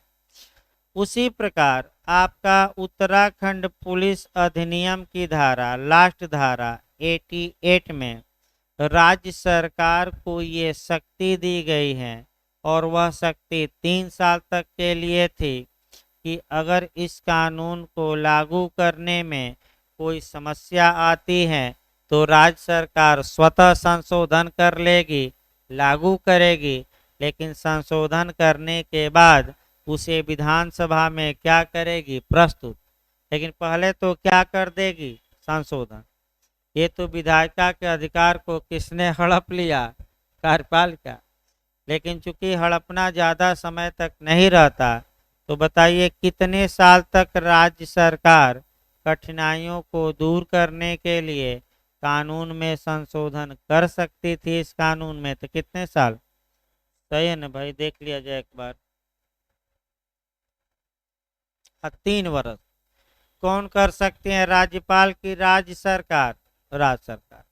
उसी प्रकार आपका उत्तराखंड पुलिस अधिनियम की धारा, लास्ट धारा 88 में राज्य सरकार को ये शक्ति दी गई है और वह शक्ति 3 साल तक के लिए थी कि अगर इस कानून को लागू करने में कोई समस्या आती है तो राज्य सरकार स्वतः संशोधन कर लेगी, लागू करेगी, लेकिन संशोधन करने के बाद उसे विधानसभा में क्या करेगी? प्रस्तुत। लेकिन पहले तो क्या कर देगी? संशोधन। ये तो विधायिका के अधिकार को किसने हड़प लिया? कार्यपालिका। लेकिन चूंकि हड़पना ज़्यादा समय तक नहीं रहता तो बताइए कितने साल तक राज्य सरकार कठिनाइयों को दूर करने के लिए कानून में संशोधन कर सकती थी? इस कानून में तो कितने साल? सही है ना भाई, देख लिया जाए एक बार। 3 वर्ष। कौन कर सकते हैं? राज्यपाल की राज्य सरकार, राज्य सरकार।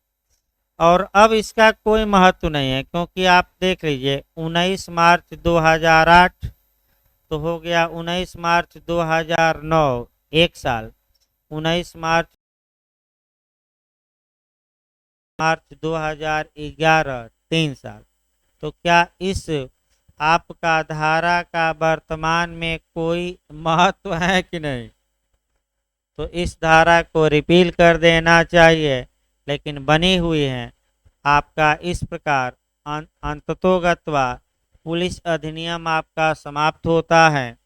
और अब इसका कोई महत्व नहीं है, क्योंकि आप देख लीजिए 19 मार्च 2008 तो हो गया 19 मार्च 2009 एक साल, 19 मार्च 2011 3 साल। तो क्या इस आपका धारा का वर्तमान में कोई महत्व है कि नहीं? तो इस धारा को रिपील कर देना चाहिए, लेकिन बनी हुई है आपका इस प्रकार। अंततोगत्वा पुलिस अधिनियम आपका समाप्त होता है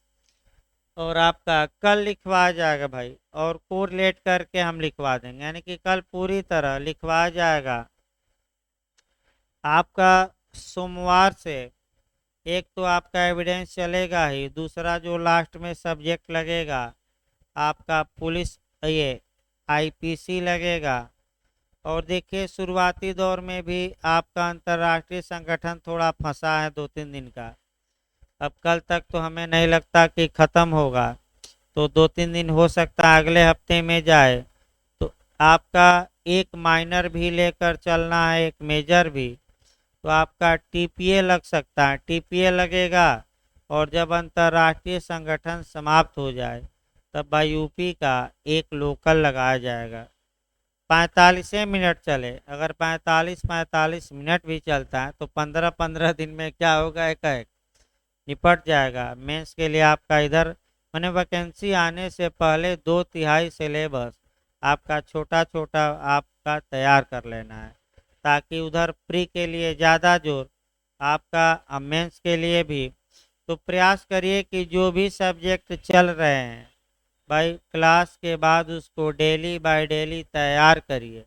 और आपका कल लिखवा जाएगा भाई, और कोरिलेट करके हम लिखवा देंगे, यानी कि कल पूरी तरह लिखवा जाएगा आपका। सोमवार से एक तो आपका एविडेंस चलेगा ही, दूसरा जो लास्ट में सब्जेक्ट लगेगा आपका पुलिस, ये आईपीसी लगेगा। और देखिए शुरुआती दौर में भी आपका अंतर्राष्ट्रीय संगठन थोड़ा फंसा है 2-3 दिन का। अब कल तक तो हमें नहीं लगता कि ख़त्म होगा, तो 2-3 दिन हो सकता है अगले हफ्ते में जाए। तो आपका एक माइनर भी लेकर चलना है, एक मेजर भी। तो आपका टीपीए लग सकता है, टीपीए लगेगा। और जब अंतर्राष्ट्रीय संगठन समाप्त हो जाए तब भाई यूपी का एक लोकल लगाया जाएगा। 45 मिनट चले, अगर 45 मिनट भी चलता है तो 15-15 दिन में क्या होगा, एक निपट जाएगा। मेंस के लिए आपका इधर मैंने वैकेंसी आने से पहले 2/3 सिलेबस आपका छोटा छोटा आपका तैयार कर लेना है, ताकि उधर प्री के लिए ज़्यादा जोर आपका, मेंस के लिए भी। तो प्रयास करिए कि जो भी सब्जेक्ट चल रहे हैं भाई क्लास के बाद उसको डेली बाय डेली तैयार करिए,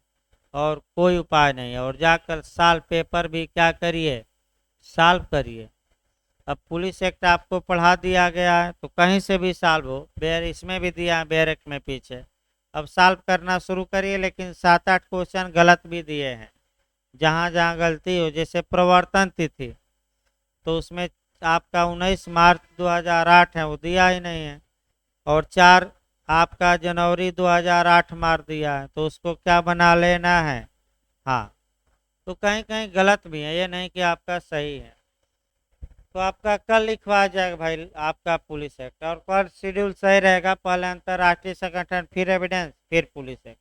और कोई उपाय नहीं है। और जाकर सॉल्व पेपर भी क्या करिए, सॉल्व करिए। अब पुलिस एक्ट आपको पढ़ा दिया गया है तो कहीं से भी सॉल्व हो, बेर इसमें भी दिया है बैरक में पीछे, अब सॉल्व करना शुरू करिए। लेकिन 7-8 क्वेश्चन गलत भी दिए हैं, जहाँ जहाँ गलती हो, जैसे प्रवर्तन तिथि तो उसमें आपका 19 मार्च 2008 है, वो दिया ही नहीं है। और 4 आपका जनवरी 2008 मार दिया है, तो उसको क्या बना लेना है। हाँ, तो कहीं कहीं गलत भी है, ये नहीं कि आपका सही है। तो आपका कल लिखवा जाएगा भाई आपका पुलिस एक्ट, और कल शेड्यूल सही रहेगा, पहले अंतर्राष्ट्रीय संगठन, फिर एविडेंस, फिर पुलिस एक्ट।